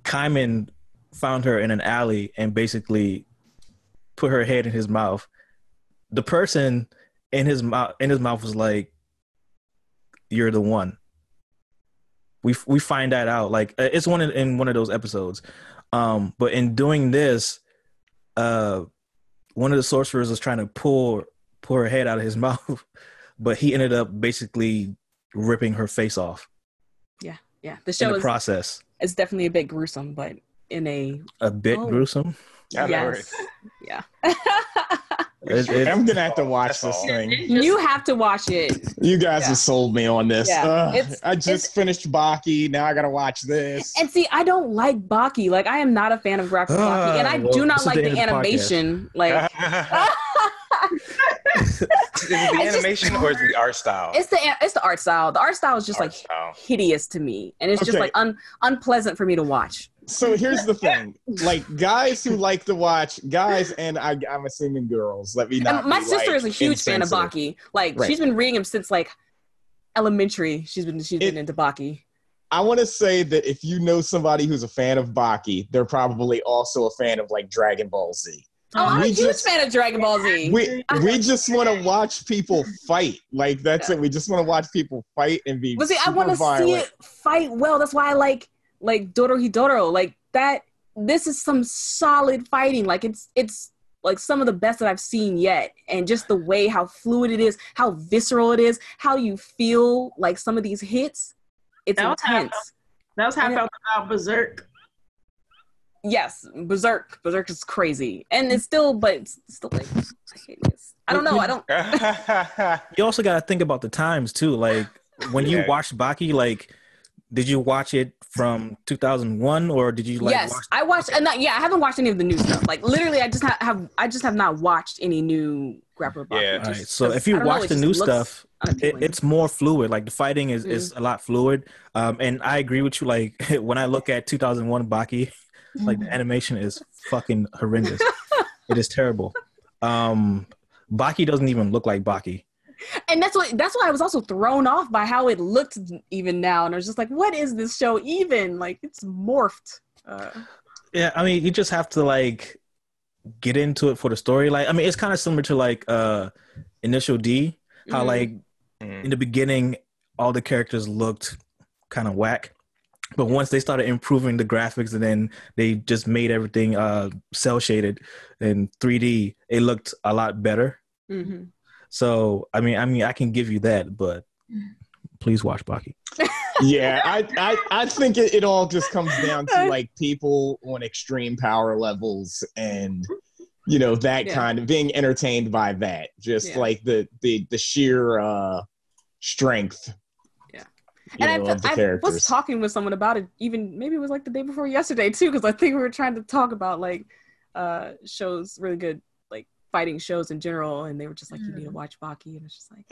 Speaker 3: Kaiman found her in an alley and basically put her head in his mouth. The person in his mouth was like, "You're the one." We find that out, like it's in one of those episodes. But in doing this, one of the sorcerers was trying to pull her head out of his mouth, but he ended up basically ripping her face off.
Speaker 4: Yeah. The show
Speaker 3: process.
Speaker 4: It's definitely a bit gruesome, but in a
Speaker 3: bit gruesome.
Speaker 4: Yes. Yeah.
Speaker 1: I'm gonna have to watch this thing.
Speaker 4: You have to watch it.
Speaker 1: You guys have sold me on this.
Speaker 4: Yeah.
Speaker 1: I just finished Baki. Now I gotta watch this.
Speaker 4: And see, I don't like Baki. Like, I am not a fan of graphic Baki, and I do not like the animation. Like,
Speaker 2: Is it the animation or is it the art style?
Speaker 4: It's the art style. The art style is just like hideous to me, and it's just like unpleasant for me to watch.
Speaker 1: So here's the thing, like guys who like to watch, guys, and I'm assuming girls, let me not.
Speaker 4: And my sister is a huge fan of Baki. Like she's been reading him since like elementary. She's been into Baki.
Speaker 1: I want to say that if you know somebody who's a fan of Baki, they're probably also a fan of like Dragon Ball Z.
Speaker 4: Oh, I'm a huge fan of Dragon Ball Z.
Speaker 1: We just want to watch people fight. Like that's it. We just want to watch people fight and be.
Speaker 4: But see, I want to see it fight well. That's why I like Dorohedoro. Like that. This is some solid fighting. Like it's like some of the best that I've seen yet. And just the way how fluid it is, how visceral it is, how you feel like some of these hits. It's intense.
Speaker 5: That was how I felt about Berserk.
Speaker 4: Yes, Berserk is crazy, and it's still like hideous. I don't know. I don't.
Speaker 3: You also got to think about the times too. Like when you watched Baki, like did you watch it from 2001 or did you like?
Speaker 4: Yes, I watched. And I haven't watched any of the new stuff. Like literally, I just have not watched any new grappler Baki.
Speaker 3: Yeah. All right. So if you watch the new stuff, it's more fluid. Like the fighting is a lot fluid. And I agree with you. Like when I look at 2001 Baki. Like the animation is fucking horrendous. It is terrible. Baki doesn't even look like Baki.
Speaker 4: And that's why I was also thrown off by how it looked even now. And I was just like, what is this show even? Like it's morphed.
Speaker 3: Yeah, I mean, you just have to like get into it for the story. Like, I mean, it's kind of similar to like Initial D, how like in the beginning all the characters looked kind of whack. But once they started improving the graphics and then they just made everything cell shaded and 3D, it looked a lot better. So I mean, I can give you that, but please watch Baki.
Speaker 1: Yeah, I think it all just comes down to like people on extreme power levels and that kind of being entertained by that. Just like the sheer strength.
Speaker 4: Yeah. And
Speaker 1: of the characters.
Speaker 4: I was talking with someone about it, even maybe it was like the day before yesterday too, because I think we were trying to talk about like shows, really good like fighting shows in general, and they were just like, you need to watch Baki, and it's just like,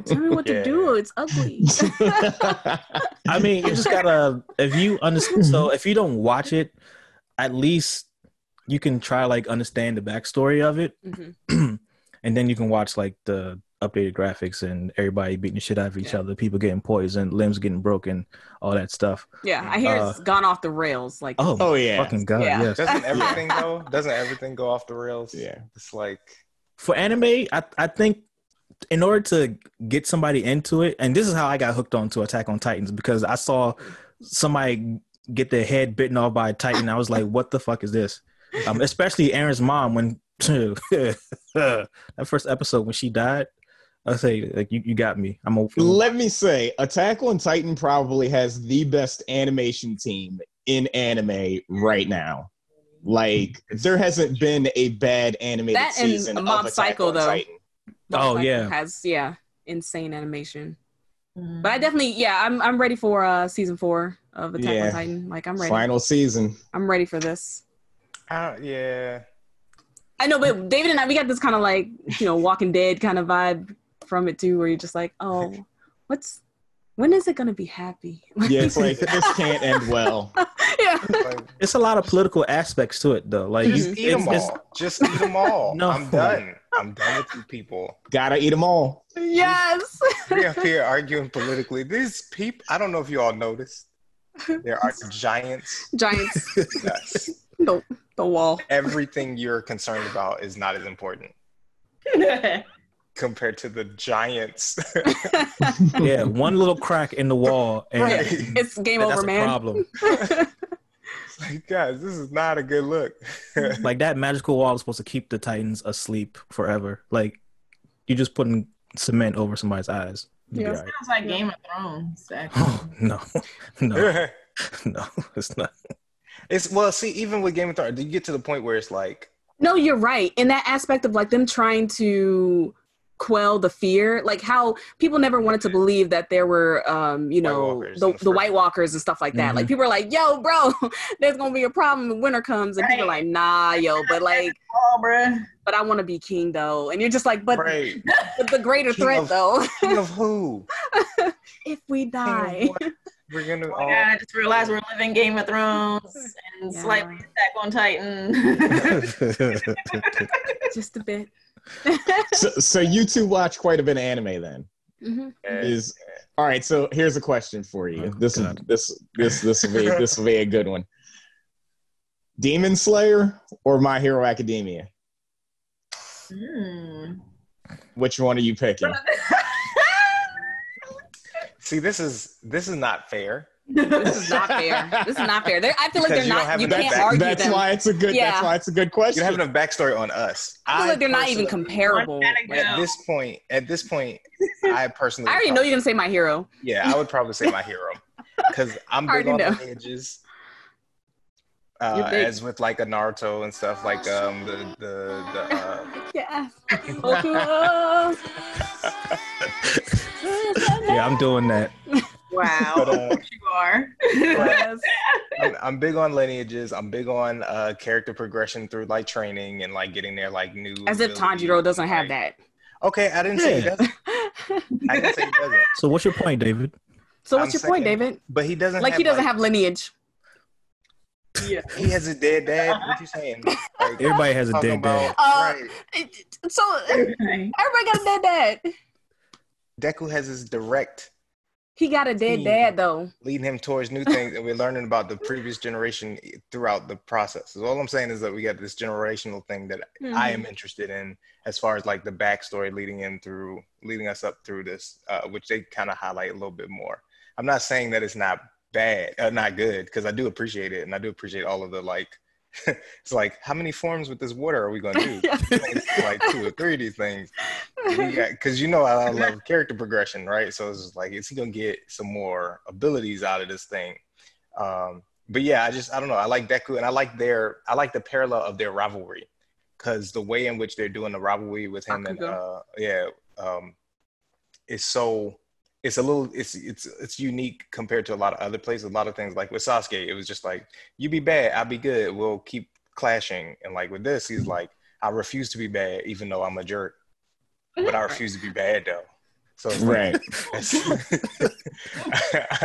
Speaker 4: tell me what to do. It's ugly.
Speaker 3: I mean, you just gotta, if you understand, so if you don't watch it, at least you can try like understand the backstory of it, and then you can watch like the updated graphics and everybody beating the shit out of each other, people getting poisoned, limbs getting broken, all that stuff.
Speaker 4: Yeah, I hear it's gone off the rails. Like,
Speaker 3: oh yeah, fucking god, yes.
Speaker 2: Doesn't everything go? Doesn't everything go off the rails?
Speaker 1: Yeah,
Speaker 2: it's like
Speaker 3: for anime, I think in order to get somebody into it, and this is how I got hooked onto Attack on Titans, because I saw somebody get their head bitten off by a Titan. I was like, what the fuck is this? Especially Aaron's mom, when that first episode when she died, I say, like, you got me.
Speaker 1: Let me say, Attack on Titan probably has the best animation team in anime right now. Like, there hasn't been a bad animated season of Mob Psycho, on Titan.
Speaker 3: Mob Psycho
Speaker 4: has insane animation. But I definitely, I'm ready for season 4 of Attack on Titan. Like, I'm ready.
Speaker 1: Final season.
Speaker 4: I'm ready for this.
Speaker 2: Yeah.
Speaker 4: I know, but David and I, we got this kind of like, Walking Dead kind of vibe from it too, where you're just like, oh, when is it gonna be happy?
Speaker 1: Yeah, it's like, this can't end well.
Speaker 4: Yeah,
Speaker 3: it's a lot of political aspects to it though. Like,
Speaker 2: just eat them all. Just eat them all. No, I'm done with you people.
Speaker 1: Gotta eat them all.
Speaker 4: Yes.
Speaker 2: We're up here arguing politically. These people, I don't know if you all noticed, there are giants. Yes.
Speaker 4: The wall.
Speaker 2: Everything you're concerned about is not as important compared to the giants.
Speaker 3: Yeah, one little crack in the wall, and
Speaker 4: it's game over, man.
Speaker 3: Problem.
Speaker 2: It's like, guys, this is not a good look.
Speaker 3: Like, that magical wall is supposed to keep the Titans asleep forever. Like, you just putting cement over somebody's eyes.
Speaker 5: Yeah, it sounds like Game of Thrones.
Speaker 3: Oh, no, it's not.
Speaker 2: See, even with Game of Thrones, you get to the point where it's like,
Speaker 4: no, you're right. In that aspect of like them trying to quell the fear, like how people never wanted to believe that there were, the White Walkers and stuff like that. Mm-hmm. Like, people are like, yo, bro, there's going to be a problem when winter comes. And people are like, nah, yo, but like, but I want to be king though. And you're just like, but the greater threat though.
Speaker 2: King of who?
Speaker 4: If we die.
Speaker 2: We're gonna.
Speaker 5: I just realized we're living Game of Thrones and slightly Attack on Titan.
Speaker 4: Just a bit.
Speaker 1: So you two watch quite a bit of anime then.
Speaker 4: Mm-hmm.
Speaker 1: All right. So here's a question for you. This will be a good one. Demon Slayer or My Hero Academia? Which one are you picking?
Speaker 2: See, this is not fair.
Speaker 4: This is not fair. I feel like they're not. You can't argue them.
Speaker 1: That's why it's a good. Yeah. That's why it's a good question.
Speaker 2: You have enough backstory on us.
Speaker 4: I feel like they're not even comparable.
Speaker 2: At this point, I personally.
Speaker 4: I already know you're gonna say My Hero.
Speaker 2: Yeah, I would probably say My Hero because I'm big on lineages. As with like a Naruto and stuff, like
Speaker 3: Yeah, I'm doing that.
Speaker 5: Wow, but, you are.
Speaker 2: I'm big on lineages. I'm big on character progression through like training and like getting their like new.
Speaker 4: As if Tanjiro doesn't have that.
Speaker 2: Okay, I didn't say he doesn't. I didn't say he doesn't.
Speaker 3: So what's your point, David?
Speaker 4: What's your point, David?
Speaker 2: But he doesn't.
Speaker 4: Like, he doesn't have lineage.
Speaker 2: Yeah, he has a dead dad. What you saying? Like,
Speaker 3: everybody has a dead dad.
Speaker 2: Right.
Speaker 4: So everybody got a dead dad.
Speaker 2: Deku has his direct.
Speaker 4: He got a dead dad though,
Speaker 2: leading him towards new things, and we're learning about the previous generation throughout the process. So all I'm saying is that we got this generational thing that I am interested in, as far as like the backstory leading us up through this, which they kind of highlight a little bit more. I'm not saying that it's not bad, not good, because I do appreciate it, and I do appreciate all of the like It's like, how many forms with this water are we gonna do? Like 2 or 3 of these things. Because I love character progression, right? So it's just like, is he gonna get some more abilities out of this thing? But yeah, I don't know. I like Deku, and I like the parallel of their rivalry, because the way in which they're doing the rivalry with him it's unique compared to a lot of other places. A lot of things, like with Sasuke, it was just like, you be bad, I'll be good, we'll keep clashing. And like with this, he's like, I refuse to be bad, even though I'm a jerk, but I refuse to be bad though. So it's like,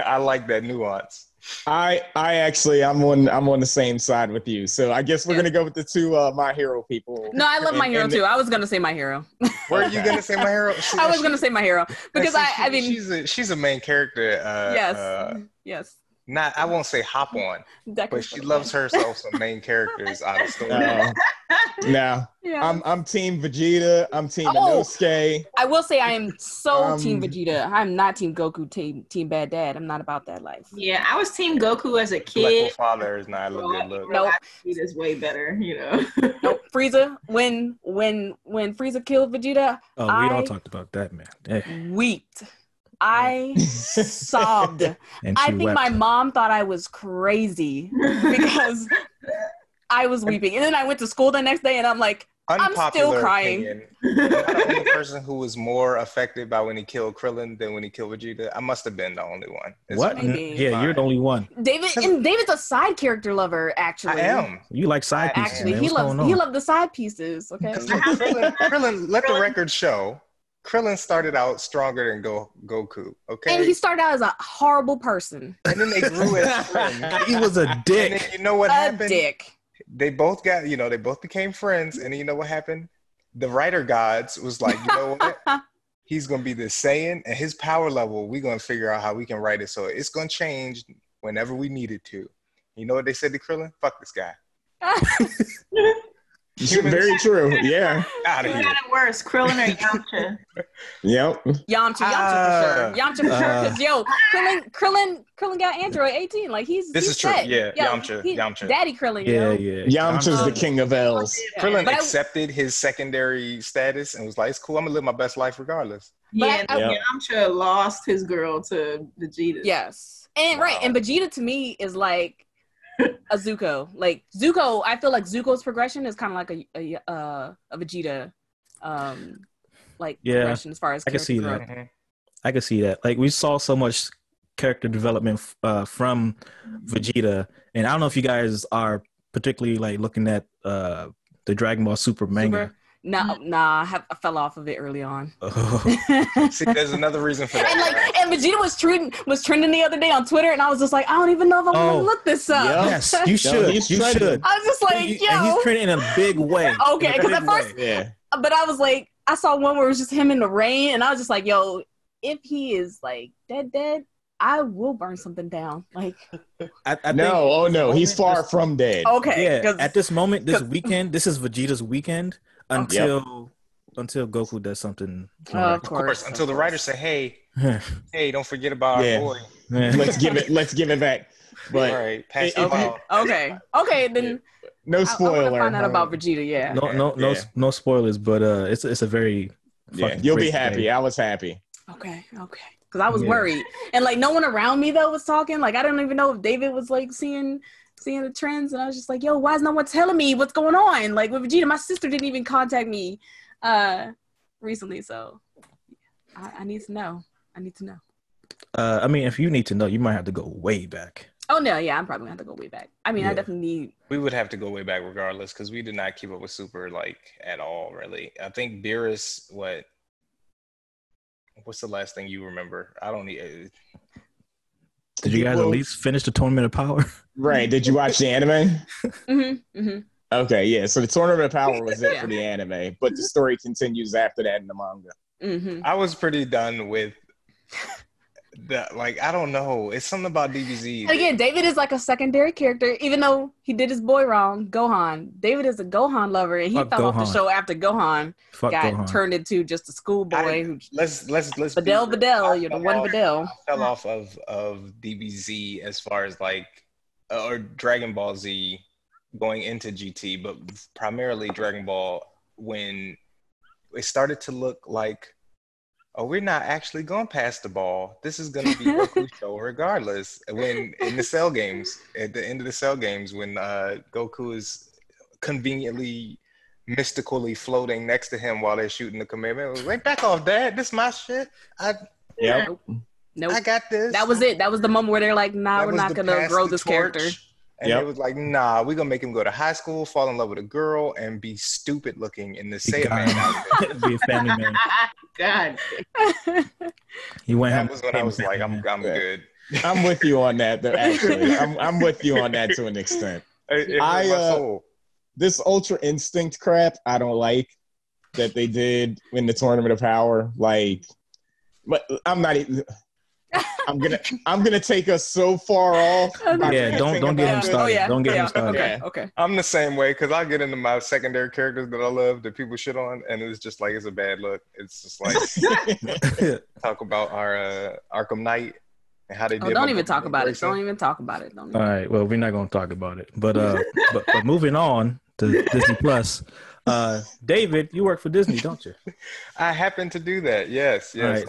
Speaker 2: I like that nuance.
Speaker 1: I'm on the same side with you. So I guess we're gonna go with the 2 My Hero people.
Speaker 4: No, I love My Hero too. I was gonna say My Hero.
Speaker 2: Were you gonna say My Hero?
Speaker 4: I was gonna say My Hero because I mean
Speaker 2: she's a main character.
Speaker 4: Yes.
Speaker 2: I won't say hop on, but she loves herself some main characters out of story.
Speaker 1: Now, I'm Team Vegeta. I'm Team Inosuke.
Speaker 4: I will say I am Team Vegeta. I'm not Team Goku. Team Bad Dad. I'm not about that life.
Speaker 5: Yeah, I was Team Goku as a kid.
Speaker 2: Father is not a good look.
Speaker 5: Nope, Vegeta's way better.
Speaker 4: Nope. Frieza. When Frieza killed Vegeta,
Speaker 3: we all talked about that, man.
Speaker 4: Weeped. I sobbed. I think my mom thought I was crazy because I was weeping. And then I went to school the next day and I'm like, I'm still crying.
Speaker 2: Am I the only person who was more affected by when he killed Krillin than when he killed Vegeta? I must have been the only one.
Speaker 3: What? Yeah, you're the only one.
Speaker 4: David's a side character lover, actually.
Speaker 2: I am.
Speaker 3: You like side pieces.
Speaker 4: Actually, he loves the side pieces. Okay.
Speaker 2: Krillin, let the record show. Krillin started out stronger than Goku, okay?
Speaker 4: And he started out as a horrible person.
Speaker 2: And then they grew as friends.
Speaker 3: He was a dick.
Speaker 2: And then you know what happened?
Speaker 4: A dick.
Speaker 2: They both they both became friends. And then you know what happened? The writer gods was like, you know what? He's going to be the Saiyan, and his power level, we're going to figure out how we can write it. So it's going to change whenever we need it to. You know what they said to Krillin? Fuck this guy.
Speaker 1: Very true. Yeah.
Speaker 5: Who got it worse, Krillin or Yamcha?
Speaker 1: Yep.
Speaker 4: Yamcha for sure. Yamcha for sure. Because Krillin got Android 18. Like he's
Speaker 2: true. Yeah. Yamcha.
Speaker 4: Daddy Krillin.
Speaker 3: Yeah.
Speaker 1: Yamcha's the king of L's.
Speaker 2: Krillin accepted his secondary status and was like, "It's cool. I'm gonna live my best life regardless."
Speaker 5: Yamcha lost his girl to Vegeta.
Speaker 4: Yes, and and Vegeta to me is like a Zuko. Like Zuko, I feel like Zuko's progression is kind of like a Vegeta, progression as far as
Speaker 3: I can see that. Mm-hmm. I can see that. Like we saw so much character development from Vegeta, and I don't know if you guys are particularly like looking at the Dragon Ball Super manga.
Speaker 4: I fell off of it early on.
Speaker 2: See, there's another reason for that.
Speaker 4: And Vegeta was trending the other day on Twitter, and I was just like, I don't even know if I'm gonna look this up.
Speaker 3: Yes, you should. You should.
Speaker 4: I was just like,
Speaker 3: and he's trending in a big way.
Speaker 4: Okay, because at first, but I was like, I saw one where it was just him in the rain, and I was just like, yo, if he is like dead, I will burn something down. Like,
Speaker 3: I think
Speaker 1: he's far from dead.
Speaker 4: Okay,
Speaker 3: yeah. At this moment, this weekend, this is Vegeta's weekend. Until Goku does something.
Speaker 4: Of course.
Speaker 2: Until the writers say, hey, don't forget about our boy.
Speaker 1: Let's give it back. But
Speaker 2: all right, pass the ball.
Speaker 4: Okay, then
Speaker 1: no spoiler.
Speaker 4: I want to find out about Vegeta,
Speaker 3: No spoilers, but it's a very
Speaker 1: you'll be happy. Game. I was happy.
Speaker 4: Okay. Because I was worried. And like no one around me though was talking. Like I don't even know if David was like seeing the trends, and I was just like, yo, why is no one telling me what's going on? Like with Vegeta, my sister didn't even contact me recently, so I need to know.
Speaker 3: I mean, if you need to know, you might have to go way back.
Speaker 4: Oh no, yeah, I'm probably gonna have to go way back. I mean, I definitely need.
Speaker 2: We would have to go way back regardless, because we did not keep up with Super like at all, really. I think Beerus, what's the last thing you remember? I don't need.
Speaker 3: Did you guys at least finish the Tournament of Power?
Speaker 1: Right. Did you watch the anime?
Speaker 4: Mm-hmm.
Speaker 1: Okay, yeah. So the Tournament of Power was it for the anime, but the story continues after that in the manga.
Speaker 4: Mm-hmm.
Speaker 2: I was pretty done with that. Like, I don't know. It's something about DBZ.
Speaker 4: Again, David is like a secondary character, even though he did his boy wrong, Gohan. David is a Gohan lover, and he fell off the show after Gohan got turned into just a schoolboy.
Speaker 2: Let's
Speaker 4: Videl, you're the one Videl.
Speaker 2: I fell off of DBZ as far as like or Dragon Ball Z going into GT, but primarily Dragon Ball, when it started to look like, oh, we're not actually going past the ball. This is going to be Goku's show regardless. When in the Cell games, at the end of the Cell games, when Goku is conveniently, mystically floating next to him while they're shooting the Kamehameha, it was like, back off, Dad. This is my shit.
Speaker 4: Nope.
Speaker 2: I got this.
Speaker 4: That was it. That was the moment where they're like, nah, we're not going to grow this character.
Speaker 2: And it was like, nah, we're going to make him go to high school, fall in love with a girl, and be stupid looking in the Saiyaman outfit.
Speaker 3: Be a family man.
Speaker 5: God.
Speaker 2: That was when I was like, I'm good.
Speaker 1: I'm with you on that, though, actually. I'm with you on that to an extent.
Speaker 2: It hurt my soul.
Speaker 1: This Ultra Instinct crap, I don't like that they did in the Tournament of Power. Like, but I'm not even... I'm gonna take us so far off.
Speaker 3: Yeah, don't get him started.
Speaker 4: Oh, yeah.
Speaker 3: Don't get him started.
Speaker 4: Okay.
Speaker 2: I'm the same way, because I get into my secondary characters that I love that people shit on, and it's just like, it's a bad look. It's just like, talk about our Arkham Knight and how they did.
Speaker 4: Don't even talk about it. Don't even talk about it.
Speaker 3: All right. Well, we're not gonna talk about it. But but moving on to Disney Plus. David, you work for Disney, don't you?
Speaker 2: I happen to do that. Yes.
Speaker 3: All right.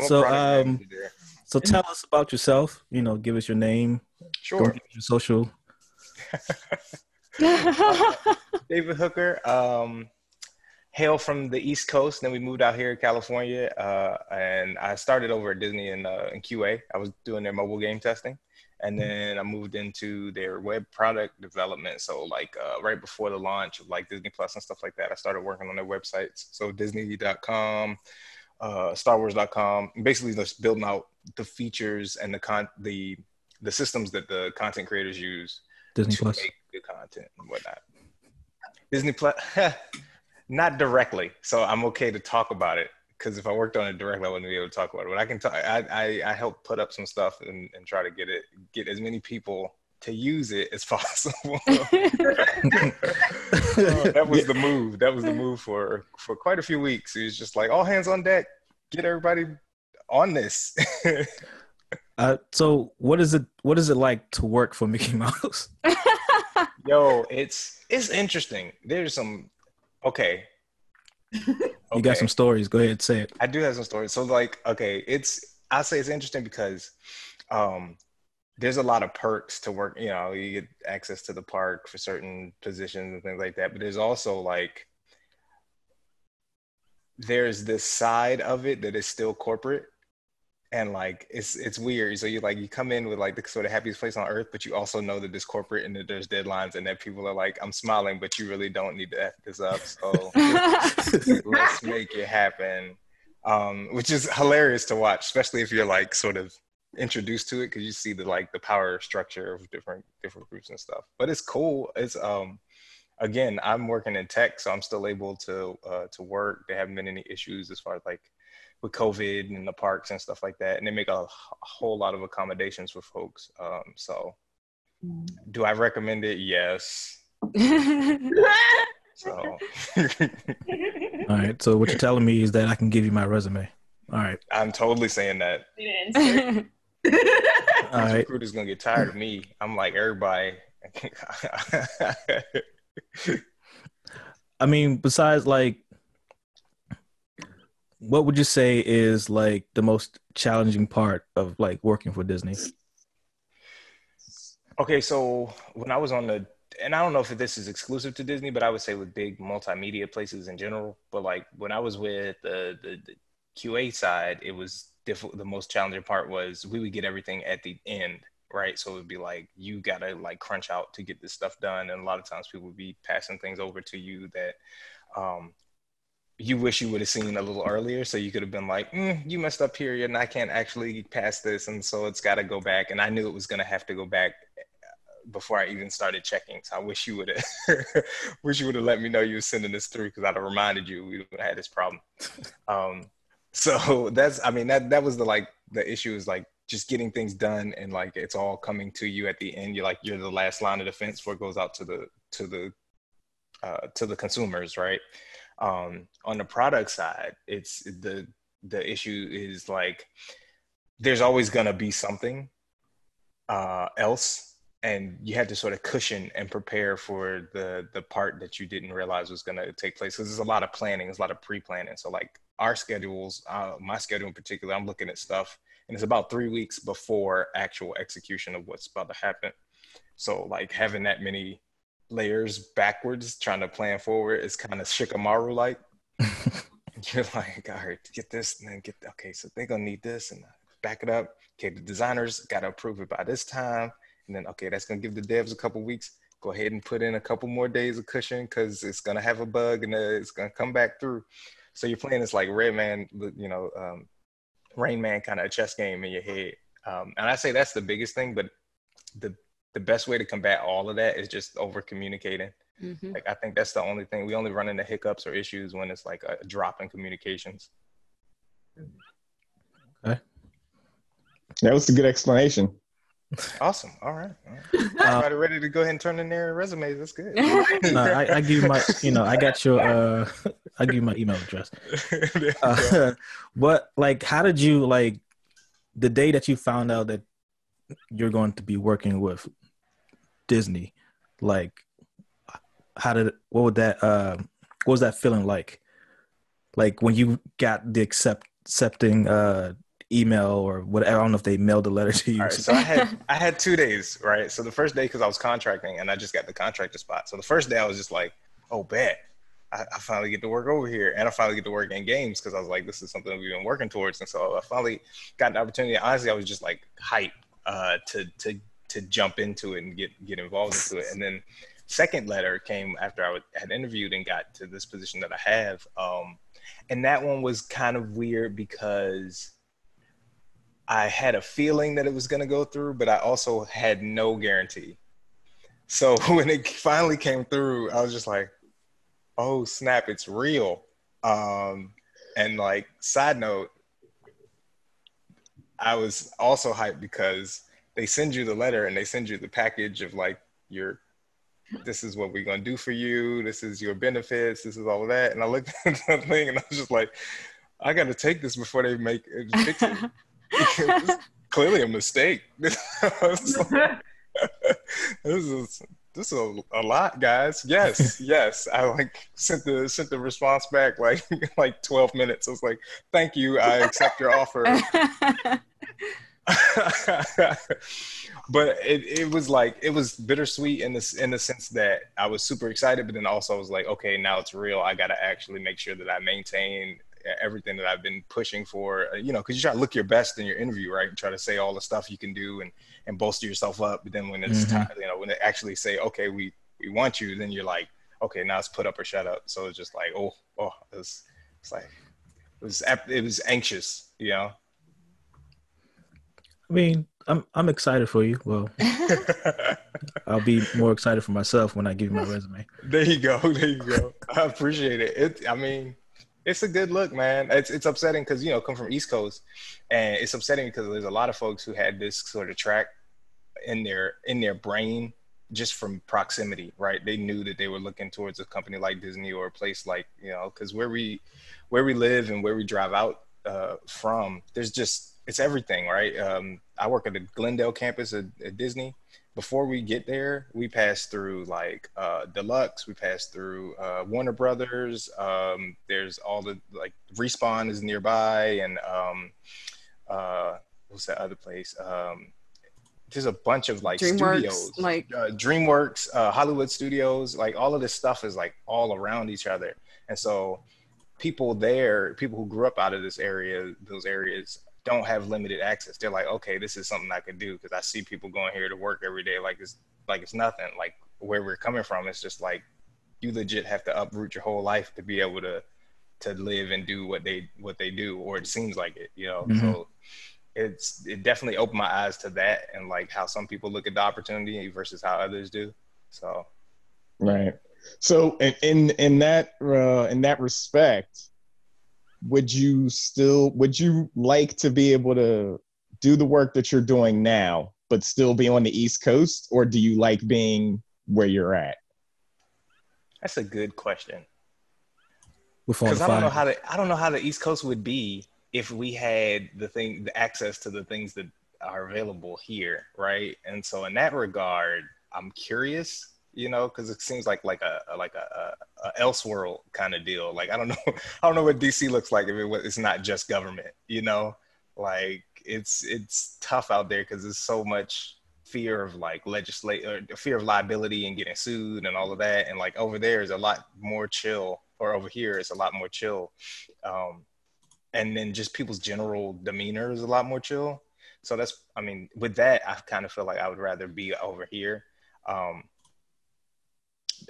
Speaker 3: So tell us about yourself. Give us your name.
Speaker 2: Sure.
Speaker 3: Give us your social.
Speaker 2: David Hooker. Hail from the East Coast. Then we moved out here in California, and I started over at Disney in QA. I was doing their mobile game testing, and then I moved into their web product development. So like right before the launch of like Disney Plus and stuff like that, I started working on their websites. So Disney.com, StarWars.com, basically just building out the features and the systems that the content creators use
Speaker 3: Disney
Speaker 2: to
Speaker 3: Plus.
Speaker 2: make good content and whatnot. Disney Plus, not directly, so I'm okay to talk about it, because if I worked on it directly, I wouldn't be able to talk about it. But I can talk. I helped put up some stuff and try to get as many people to use it as possible. That was the move. That was the move for quite a few weeks. It was just like all hands on deck. Get everybody on this.
Speaker 3: So what is it like to work for Mickey Mouse?
Speaker 2: Yo, it's interesting. There's some okay.
Speaker 3: You got some stories. Go ahead, say it.
Speaker 2: I do have some stories. So like, okay, I'll say it's interesting because there's a lot of perks to work. You get access to the park for certain positions and things like that. But there's also like, there's this side of it that is still corporate, and like it's weird. So you come in with like the sort of happiest place on earth, but you also know that it's corporate and that there's deadlines and that people are like, I'm smiling, but you really don't need to F this up. So let's make it happen. Which is hilarious to watch, especially if you're like sort of introduced to it, because you see the power structure of different groups and stuff. But it's cool. It's again, I'm working in tech, so I'm still able to work. There haven't been any issues as far as like with COVID and the parks and stuff like that. And they make a whole lot of accommodations for folks. So do I recommend it? Yes. So.
Speaker 3: All right. So what you're telling me is that I can give you my resume. All right.
Speaker 2: I'm totally saying that.
Speaker 3: All right.
Speaker 2: Recruiter's gonna get tired of me. I'm like everybody.
Speaker 3: I mean, besides like, what would you say is like the most challenging part of like working for Disney?
Speaker 2: Okay, so when I was and I don't know if this is exclusive to Disney, but I would say with big multimedia places in general. But like when I was with the QA side, it was the most challenging part was we would get everything at the end, right? So it would be like, you gotta like crunch out to get this stuff done. And a lot of times people would be passing things over to you that you wish you would have seen a little earlier. So you could have been like, you messed up here and I can't actually pass this. And so it's gotta go back. And I knew it was gonna have to go back before I even started checking. So I wish you would have let me know you were sending this through, because I'd have reminded you we would have had this problem. So that was the issue, is like just getting things done, and like it's all coming to you at the end. You're the last line of defense before it goes out to the consumers, right? On the product side, it's the issue is like there's always gonna be something else and you had to sort of cushion and prepare for the part that you didn't realize was going to take place, because there's a lot of planning, there's a lot of pre-planning. So like our schedules, my schedule in particular, I'm looking at stuff and it's about 3 weeks before actual execution of what's about to happen. So like having that many layers backwards trying to plan forward is kind of shikamaru like. You're like, all right, get this and then get, okay, so they're gonna need this and back it up. Okay, the designers got to approve it by this time. And then, okay, that's gonna give the devs a couple weeks. Go ahead and put in a couple more days of cushion because it's gonna have a bug and it's gonna come back through. So you're playing this like Rain Man kind of a chess game in your head. And I say that's the biggest thing, but the best way to combat all of that is just over communicating. Mm-hmm. Like I think that's the only thing. We only run into hiccups or issues when it's like a drop in communications.
Speaker 3: Okay.
Speaker 1: That was a good explanation.
Speaker 2: Awesome. All right. Everybody ready to go ahead and turn in their resumes? That's good.
Speaker 3: No, I give you my, I got your, I give you my email address. But like, how did you, like, the day that you found out that you're going to be working with Disney, like, what was that feeling like? Like when you got the accepting email or whatever. I don't know if they mailed the letter to you.
Speaker 2: All right, so I had 2 days, right? So the first day, because I was contracting and I just got the contractor spot. So the first day I was just like, oh, bet. I finally get to work over here, and I finally get to work in games because I was like, this is something we've been working towards. And so I finally got the opportunity. Honestly, I was just like hyped to jump into it and get involved into it. And then second letter came after I had interviewed and got to this position that I have. And that one was kind of weird because I had a feeling that it was going to go through, but I also had no guarantee. So when it finally came through, I was just like, oh snap, it's real. And like, side note, I was also hyped because they send you the letter and they send you the package of like this is what we're going to do for you. This is your benefits. This is all of that. And I looked at the thing and I was just like, I got to take this before they fix it. It's clearly a mistake. This is a lot, guys. Yes. I like sent the response back like 12 minutes. I was like, thank you. I accept your offer. But it was bittersweet in the sense that I was super excited, but then also I was like, okay, now it's real. I got to actually make sure that I maintain everything that I've been pushing for, because you try to look your best in your interview, right? And try to say all the stuff you can do and bolster yourself up. But then when it's time, when they actually say, okay, we want you, then you're like, okay, now it's put up or shut up. So it's just like, it was anxious,
Speaker 3: I mean, I'm excited for you. Well, I'll be more excited for myself when I give you my resume.
Speaker 2: There you go. I appreciate it. It's a good look, man. It's upsetting because, come from East Coast, and it's upsetting because there's a lot of folks who had this sort of track in their brain just from proximity, right? They knew that they were looking towards a company like Disney or a place like, because where we live and where we drive out from, it's everything, right? I work at the Glendale campus at Disney. Before we get there, we pass through like Deluxe, we pass through Warner Brothers. There's all the like Respawn is nearby, and what's that other place? There's a bunch of like
Speaker 4: DreamWorks,
Speaker 2: studios,
Speaker 4: like
Speaker 2: DreamWorks, Hollywood Studios. Like all of this stuff is like all around each other, and so people who grew up out of those areas don't have limited access. They're like, okay, this is something I could do because I see people going here to work every day like it's nothing. Like where we're coming from, it's just like you legit have to uproot your whole life to be able to live and do what they do, or it seems like it, So it definitely opened my eyes to that and like how some people look at the opportunity versus how others do. So
Speaker 1: right. So in that respect, would you like to be able to do the work that you're doing now, but still be on the East Coast, or do you like being where you're at?
Speaker 2: That's a good question.
Speaker 3: Because
Speaker 2: I don't know how the East Coast would be if we had the access to the things that are available here, right? And so in that regard, I'm curious, you know, because it seems like a Elseworld kind of deal. Like I don't know, I don't know what DC looks like if it's not just government, you know. Like it's tough out there because there's so much fear of like fear of liability and getting sued and all of that. And like over there is a lot more chill, or over here is a lot more chill. And then just people's general demeanor is a lot more chill. So that's, I mean, with that, I kind of feel like I would rather be over here.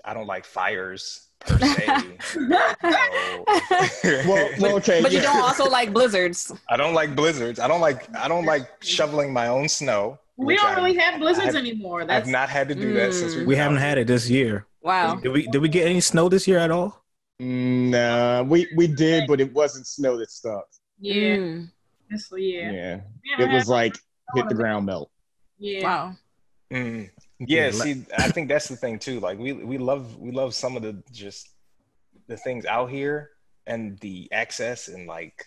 Speaker 2: I don't like fires per se.
Speaker 1: Well, okay.
Speaker 4: But you don't also like blizzards.
Speaker 2: I don't like blizzards. I don't like shoveling my own snow.
Speaker 5: We don't really have blizzards anymore.
Speaker 2: I've not had to do that since
Speaker 3: we haven't had it this year.
Speaker 4: Wow.
Speaker 3: Did we get any snow this year at all?
Speaker 1: Nah, we did, but it wasn't snow that stuck.
Speaker 5: Yeah.
Speaker 1: Yeah. It was like hit the ground melt.
Speaker 5: Yeah.
Speaker 4: Wow.
Speaker 2: Yeah, see, I think that's the thing too. Like we love some of the things out here and the access and like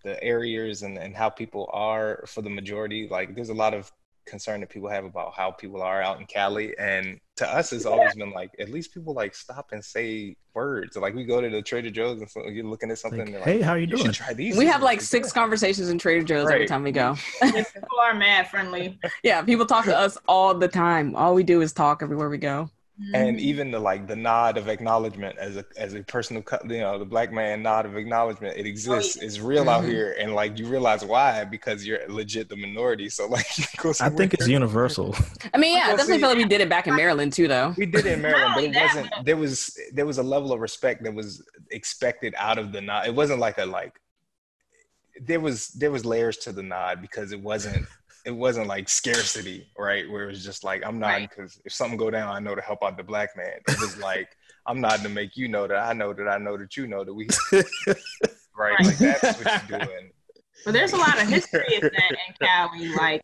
Speaker 2: the areas and how people are for the majority. Like there's a lot of concern that people have about how people are out in Cali, and to us it's always been like at least people like stop and say words. Like we go to the Trader Joe's and so you're looking at something
Speaker 3: Like,
Speaker 2: and
Speaker 3: hey,
Speaker 2: like,
Speaker 3: how you doing?
Speaker 2: should try these.
Speaker 4: We have like 6 conversations in Trader Joe's every time we go.
Speaker 5: People are mad friendly.
Speaker 4: Yeah, people talk to us all the time. All we do is talk everywhere we go.
Speaker 2: And even the nod of acknowledgement as a person of, you know, the black man nod of acknowledgement, it exists. It's real out here, and like you realize why, because you're legit the minority. So like,
Speaker 3: I think it's universal.
Speaker 4: I mean, yeah, I definitely feel like we did it back in Maryland too, though.
Speaker 2: We did it in Maryland, but it wasn't. There was a level of respect that was expected out of the nod. It wasn't like there was layers to the nod because it wasn't like scarcity, right? Where it was just like, I'm nodding because if something go down, I know to help out the black man. It was like, I'm nodding to make you know that I know that you know that we, right? Like that's what you're doing.
Speaker 5: But there's a lot of history in Cali, like,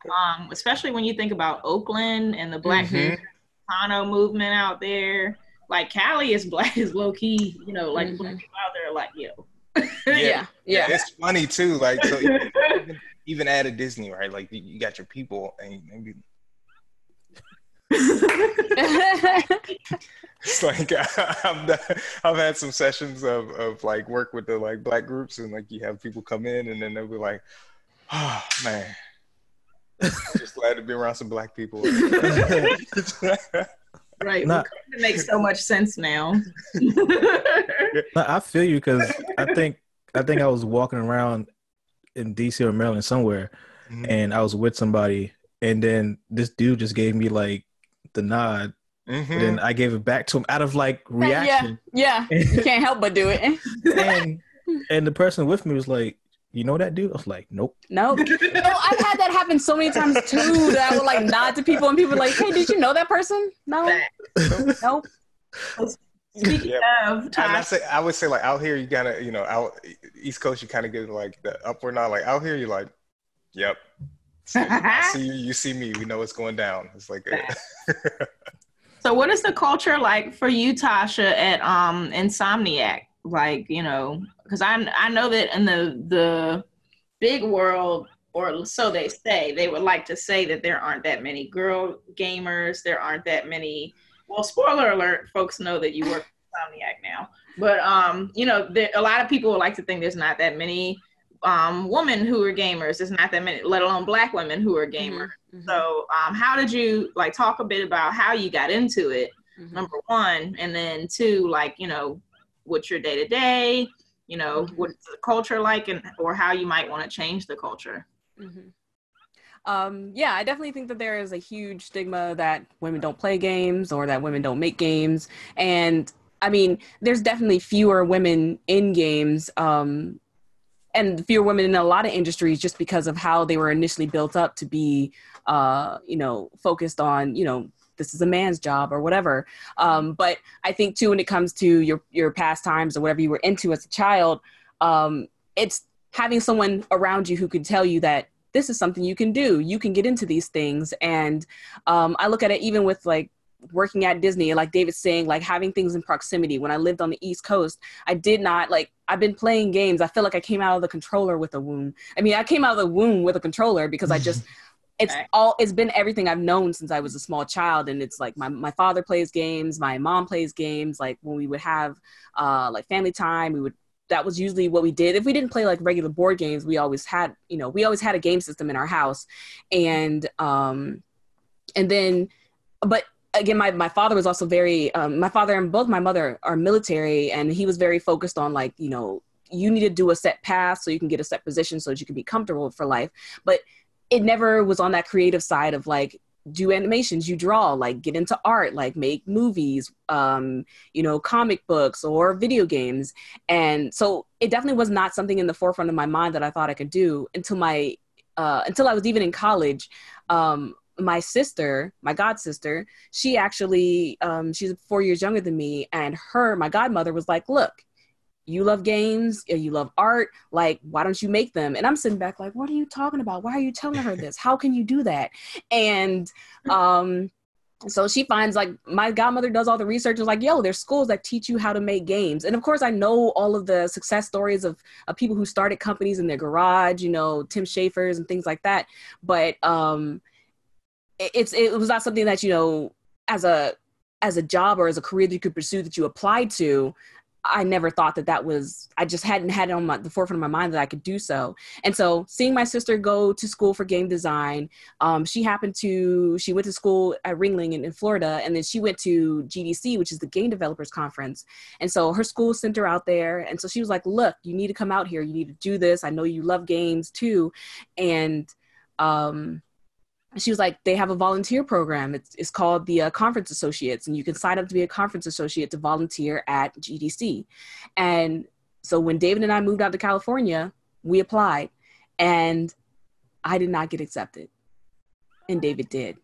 Speaker 5: especially when you think about Oakland and the Black Chicano movement out there. Like Cali is black, is low key, you know, like black people out there are like, yo.
Speaker 4: Yeah.
Speaker 2: It's funny too, like so even at a Disney, right? Like you got your people, and maybe it's like I've had some sessions of like work with the like black groups, and like you have people come in, and then they'll be like, "Oh man, I'm just glad to be around some black people."
Speaker 5: Right, it makes so much sense now.
Speaker 3: I feel you because I think I was walking around in DC or Maryland somewhere, and I was with somebody, and then this dude just gave me like the nod, and then I gave it back to him out of like reaction.
Speaker 4: Yeah. You can't help but do it.
Speaker 3: and the person with me was like, "You know that dude?" I was like, "Nope."
Speaker 4: No, I've had that happen so many times too. That I would like nod to people, and people were like, "Hey, did you know that person?" No, nope.
Speaker 5: Speaking of,
Speaker 2: I would say like out here you gotta, you know, out East Coast you kind of get like the upward nod. Like out here you're like, "Yep, I see you, you see me. We know what's going down." It's like.
Speaker 5: So, what is the culture like for you, Tasha, at Insomniac? Like, you know, because I know that in the big world, or so they say, they would like to say that there aren't that many girl gamers. There aren't that many. Well, spoiler alert, folks know that you work at Insomniac now. But, you know, a lot of people would like to think there's not that many women who are gamers. There's not that many, let alone black women who are gamers. So how did you, like, talk a bit about how you got into it, number one, and then two, like, you know, what's your day-to-day, you know, what's the culture like, and or how you might want to change the culture?
Speaker 4: Yeah, I definitely think that there is a huge stigma that women don't play games or that women don't make games. And I mean, there's definitely fewer women in games and fewer women in a lot of industries just because of how they were initially built up to be, you know, focused on, you know, this is a man's job or whatever. But I think too, when it comes to your pastimes or whatever you were into as a child, it's having someone around you who can tell you that this is something you can do. You can get into these things. And I look at it even with like working at Disney, like David's saying, like having things in proximity. When I lived on the East Coast, I did not like, I've been playing games. I feel like I came out of the controller with a womb. I mean, I came out of the womb with a controller because I just, it's been everything I've known since I was a small child. And it's like my father plays games, my mom plays games. Like when we would have like family time, that was usually what we did. If we didn't play like regular board games, we always had a game system in our house. And then, but again, my father was also very, my father and both my mother are military, and he was very focused on like, you need to do a set path so you can get a set position so that you can be comfortable for life. But it never was on that creative side of like, do animations, you draw, like get into art, like make movies, comic books or video games. And so it definitely was not something in the forefront of my mind that I thought I could do until I was even in college. My sister, my god sister, she actually, she's 4 years younger than me, and my godmother was like, look, you love games, you love art, like, why don't you make them? And I'm sitting back like, what are you talking about? Why are you telling her this? How can you do that? And so she finds like, my godmother does all the research and is like, yo, there's schools that teach you how to make games. And of course I know all of the success stories of people who started companies in their garage, Tim Schafer's and things like that. But it was not something that, as a job or as a career that you could pursue, that you applied to. I never thought I just hadn't had it on the forefront of my mind that I could do so. And so seeing my sister go to school for game design, she went to school at Ringling in Florida, and then she went to GDC, which is the Game Developers Conference. And so her school sent her out there. And so she was like, look, you need to come out here. You need to do this. I know you love games too. And, she was like, they have a volunteer program. It's called the Conference Associates, and you can sign up to be a conference associate to volunteer at GDC. And so when David and I moved out to California, we applied, and I did not get accepted, and David did.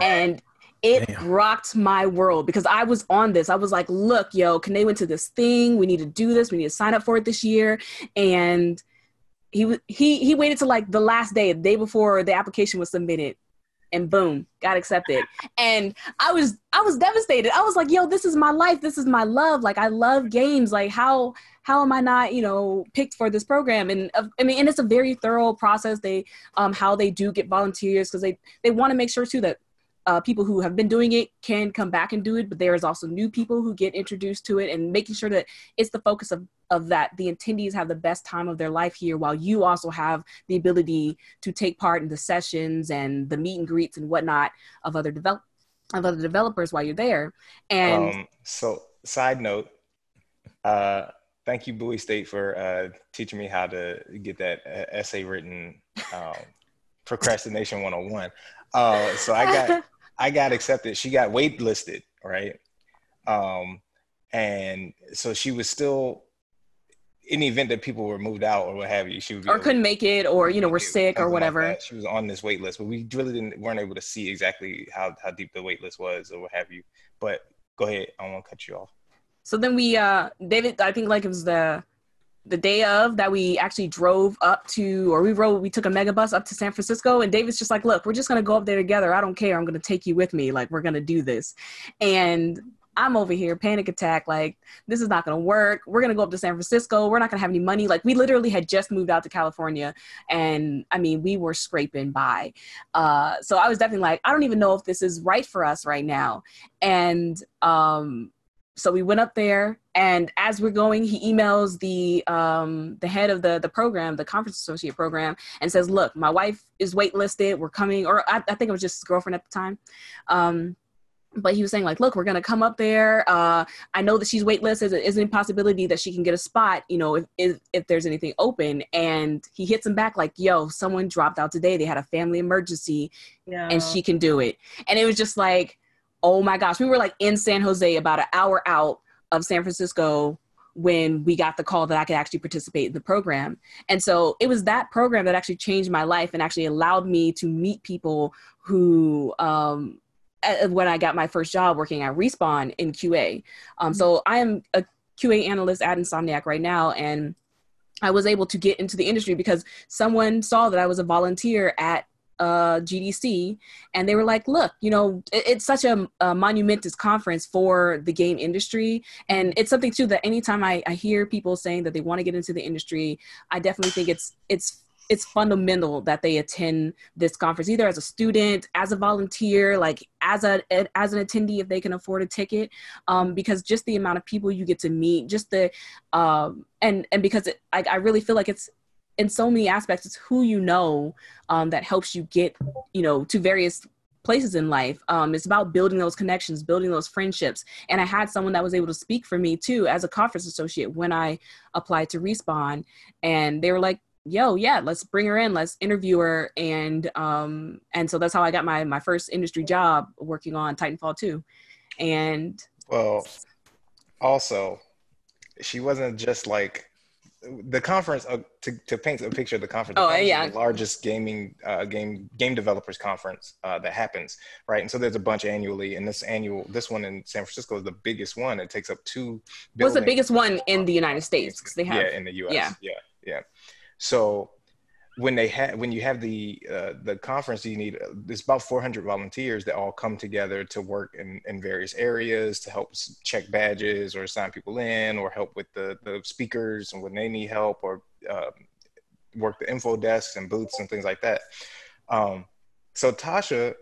Speaker 4: And it rocked my world because I was on this. I was like, look, yo, Kane went to this thing. We need to do this. We need to sign up for it this year. And he waited till like the last day, the day before the application was submitted, and boom, got accepted. And I was devastated. I was like, yo, this is my life. This is my love. Like, I love games. Like, how am I not, picked for this program? And and it's a very thorough process. They, how they do get volunteers, because they want to make sure too that people who have been doing it can come back and do it, but there is also new people who get introduced to it, and making sure that it's the focus of that the attendees have the best time of their life here, while you also have the ability to take part in the sessions and the meet and greets and whatnot of other developers while you're there. And
Speaker 2: so side note, thank you, Bowie State, for teaching me how to get that essay written, procrastination 101. So I got accepted. She got waitlisted, right? And so she was still, in the event that people were moved out or what have you, she would be
Speaker 4: couldn't make it, or were sick or whatever.
Speaker 2: Like she was on this wait list, but we really weren't able to see exactly how deep the wait list was or what have you. But go ahead, I don't want to cut you off.
Speaker 4: So then we, David, I think like it was the day of that we actually drove up to, or we took a mega bus up to San Francisco, and David's just like, look, we're just going to go up there together. I don't care. I'm going to take you with me. Like, we're going to do this. And I'm over here, panic attack. Like, this is not going to work. We're going to go up to San Francisco. We're not going to have any money. Like, we literally had just moved out to California, and I mean, we were scraping by. So I was definitely like, I don't even know if this is right for us right now. And, so we went up there, and as we're going, he emails the head of the program, the conference associate program, and says, look, my wife is waitlisted. We're coming, or I think it was just his girlfriend at the time. But he was saying like, look, we're going to come up there. I know that she's waitlisted. Is there any possibility that she can get a spot, if there's anything open? And he hits him back like, yo, someone dropped out today. They had a family emergency, and she can do it. And it was just like, oh my gosh, we were like in San Jose, about an hour out of San Francisco, when we got the call that I could actually participate in the program. And so it was that program that actually changed my life and actually allowed me to meet people who, when I got my first job working at Respawn in QA. So I am a QA analyst at Insomniac right now, and I was able to get into the industry because someone saw that I was a volunteer at GDC, and they were like, look, you know, it's such a monumentous conference for the game industry. And it's something too that anytime I hear people saying that they want to get into the industry, I definitely think it's fundamental that they attend this conference, either as a student, as a volunteer, like as an attendee if they can afford a ticket, because just the amount of people you get to meet, just the and because I really feel like it's, in so many aspects, it's who you know that helps you get, you know, to various places in life. It's about building those connections, building those friendships. And I had someone that was able to speak for me too as a conference associate when I applied to Respawn, and they were like, yo, yeah, let's bring her in, let's interview her. And so that's how I got my first industry job, working on Titanfall 2. And
Speaker 2: well, also, she wasn't just like the conference, to paint a picture of the conference. The conference is the largest game developers conference that happens, right? And so there's a bunch annually, and this one in San Francisco is the biggest one. It takes up 2 buildings.
Speaker 4: What's the biggest one in the United States? Because they have,
Speaker 2: in the U.S. Yeah. So when you have the conference, you need, there's about 400 volunteers that all come together to work in various areas to help check badges or sign people in, or help with the speakers and when they need help, or work the info desks and booths and things like that. So Tasha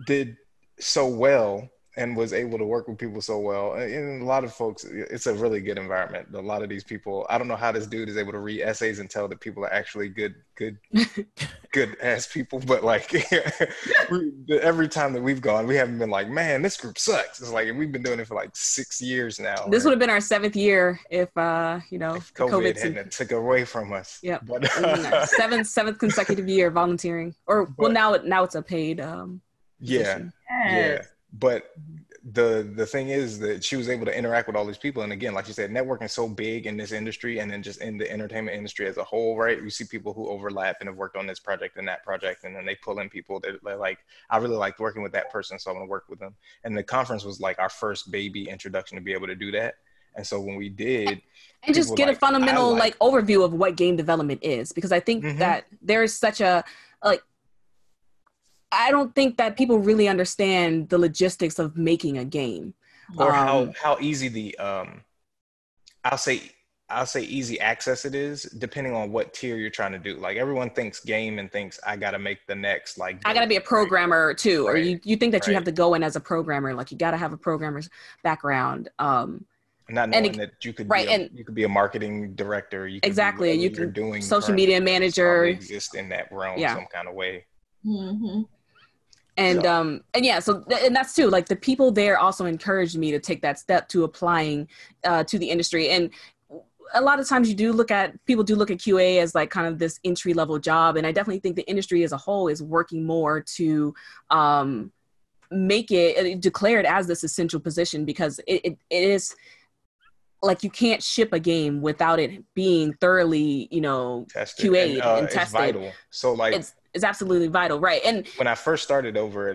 Speaker 2: did so well and was able to work with people so well. And a lot of folks, it's a really good environment. A lot of these people, I don't know how this dude is able to read essays and tell that people are actually good ass people, but like every time that we've gone, we haven't been like, man, this group sucks. It's like, we've been doing it for like 6 years now.
Speaker 4: This would have been our 7th year if
Speaker 2: COVID hadn't took away from us.
Speaker 4: Yeah, but seventh consecutive year volunteering, well, now it's a paid position.
Speaker 2: Yeah. But the thing is that she was able to interact with all these people. And again, like you said, networking is so big in this industry, and then just in the entertainment industry as a whole, right? You see people who overlap and have worked on this project and that project, and then they pull in people that they're like, I really liked working with that person, so I want to work with them. And the conference was like our first baby introduction to be able to do that. And so when we did,
Speaker 4: and just get a fundamental overview of what game development is, because I think that there is such a I don't think that people really understand the logistics of making a game,
Speaker 2: or how easy the I'll say easy access it is, depending on what tier you're trying to do. Like, everyone thinks game and thinks I got to make the next, like,
Speaker 4: I got to be a programmer too, or you think that you have to go in as a programmer, like you got to have a programmer's background.
Speaker 2: Not knowing that you could you could be a marketing director. You could
Speaker 4: you can
Speaker 2: doing
Speaker 4: social media manager.
Speaker 2: Exist in that realm some kind of way.
Speaker 5: Mm-hmm.
Speaker 4: And and that's too, like, the people there also encouraged me to take that step to applying to the industry. And a lot of times people do look at QA as like kind of this entry level job. And I definitely think the industry as a whole is working more to make it declared as this essential position, because it is like, you can't ship a game without it being thoroughly, tested. QA'd and tested. It's
Speaker 2: vital. So like,
Speaker 4: it's absolutely vital, right? And
Speaker 2: when I first started over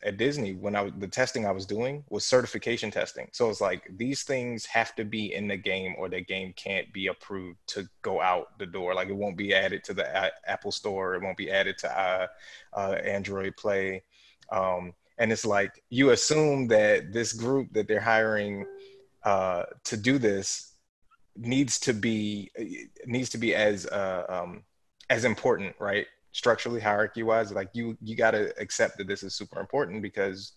Speaker 2: at Disney, the testing I was doing was certification testing. So it's like, these things have to be in the game, or the game can't be approved to go out the door. Like, it won't be added to the Apple Store. It won't be added to Android Play. And it's like, you assume that this group that they're hiring to do this needs to be as important, right? Structurally, hierarchy wise, like, you got to accept that this is super important, because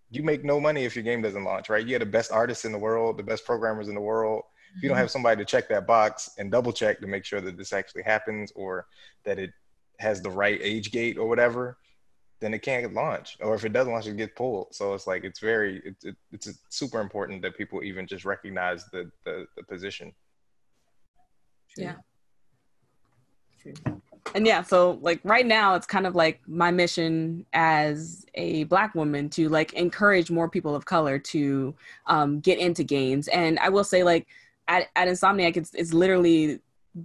Speaker 2: you make no money if your game doesn't launch, right? You have the best artists in the world, the best programmers in the world. If you don't have somebody to check that box and double check to make sure that this actually happens, or that it has the right age gate or whatever, then it can't launch. Or if it doesn't launch, it gets pulled. So it's like, it's super important that people even just recognize the position.
Speaker 4: Yeah. True. And so like right now, it's kind of like my mission as a Black woman to like encourage more people of color to get into games. And I will say, like, at Insomniac, it's literally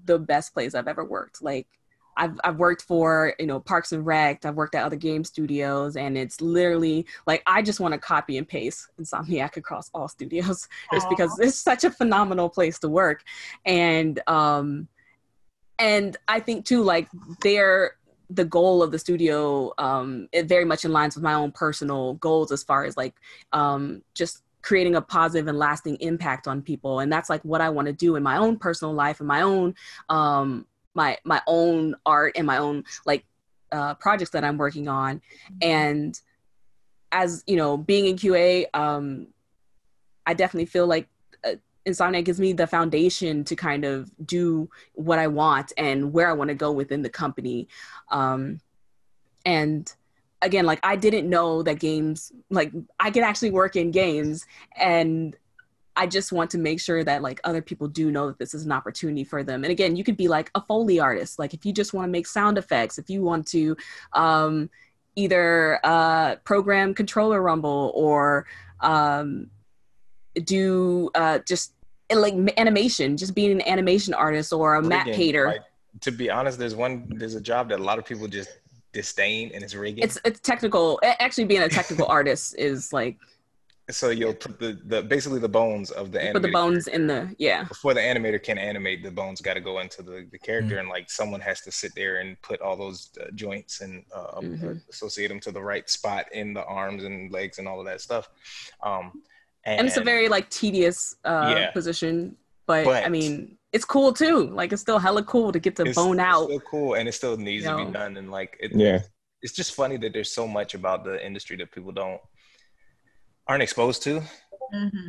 Speaker 4: the best place I've ever worked. Like, I've worked for, Parks and Rec, I've worked at other game studios, and it's literally like, I just want to copy and paste Insomniac across all studios, just because it's such a phenomenal place to work. And I think too, like, the goal of the studio, it very much aligns with my own personal goals as far as like just creating a positive and lasting impact on people. And that's like what I want to do in my own personal life and my own my own art and my own like projects that I'm working on. And as you know, being in QA, I definitely feel like Insomniac gives me the foundation to kind of do what I want and where I want to go within the company. And again, like I didn't know that games, like I could actually work in games, and I just want to make sure that like other people do know that this is an opportunity for them. And again, you could be like a Foley artist. Like if you just want to make sound effects, if you want to either program controller rumble or do just like animation, just being an animation artist or a map painter.
Speaker 2: Like, to be honest, there's a job that a lot of people just disdain, and it's rigging.
Speaker 4: It's technical. Actually, being a technical artist is like.
Speaker 2: So you'll put the basically the bones of the animator.
Speaker 4: Put the bones in the
Speaker 2: Before the animator can animate, the bones got to go into the character, and like someone has to sit there and put all those joints and associate them to the right spot in the arms and legs and all of that stuff. And
Speaker 4: it's a very like tedious position, but I mean it's cool too. Like it's still hella cool to get the bone out.
Speaker 2: It's still cool, and it still needs to be done. And like it's just funny that there's so much about the industry that people aren't exposed to,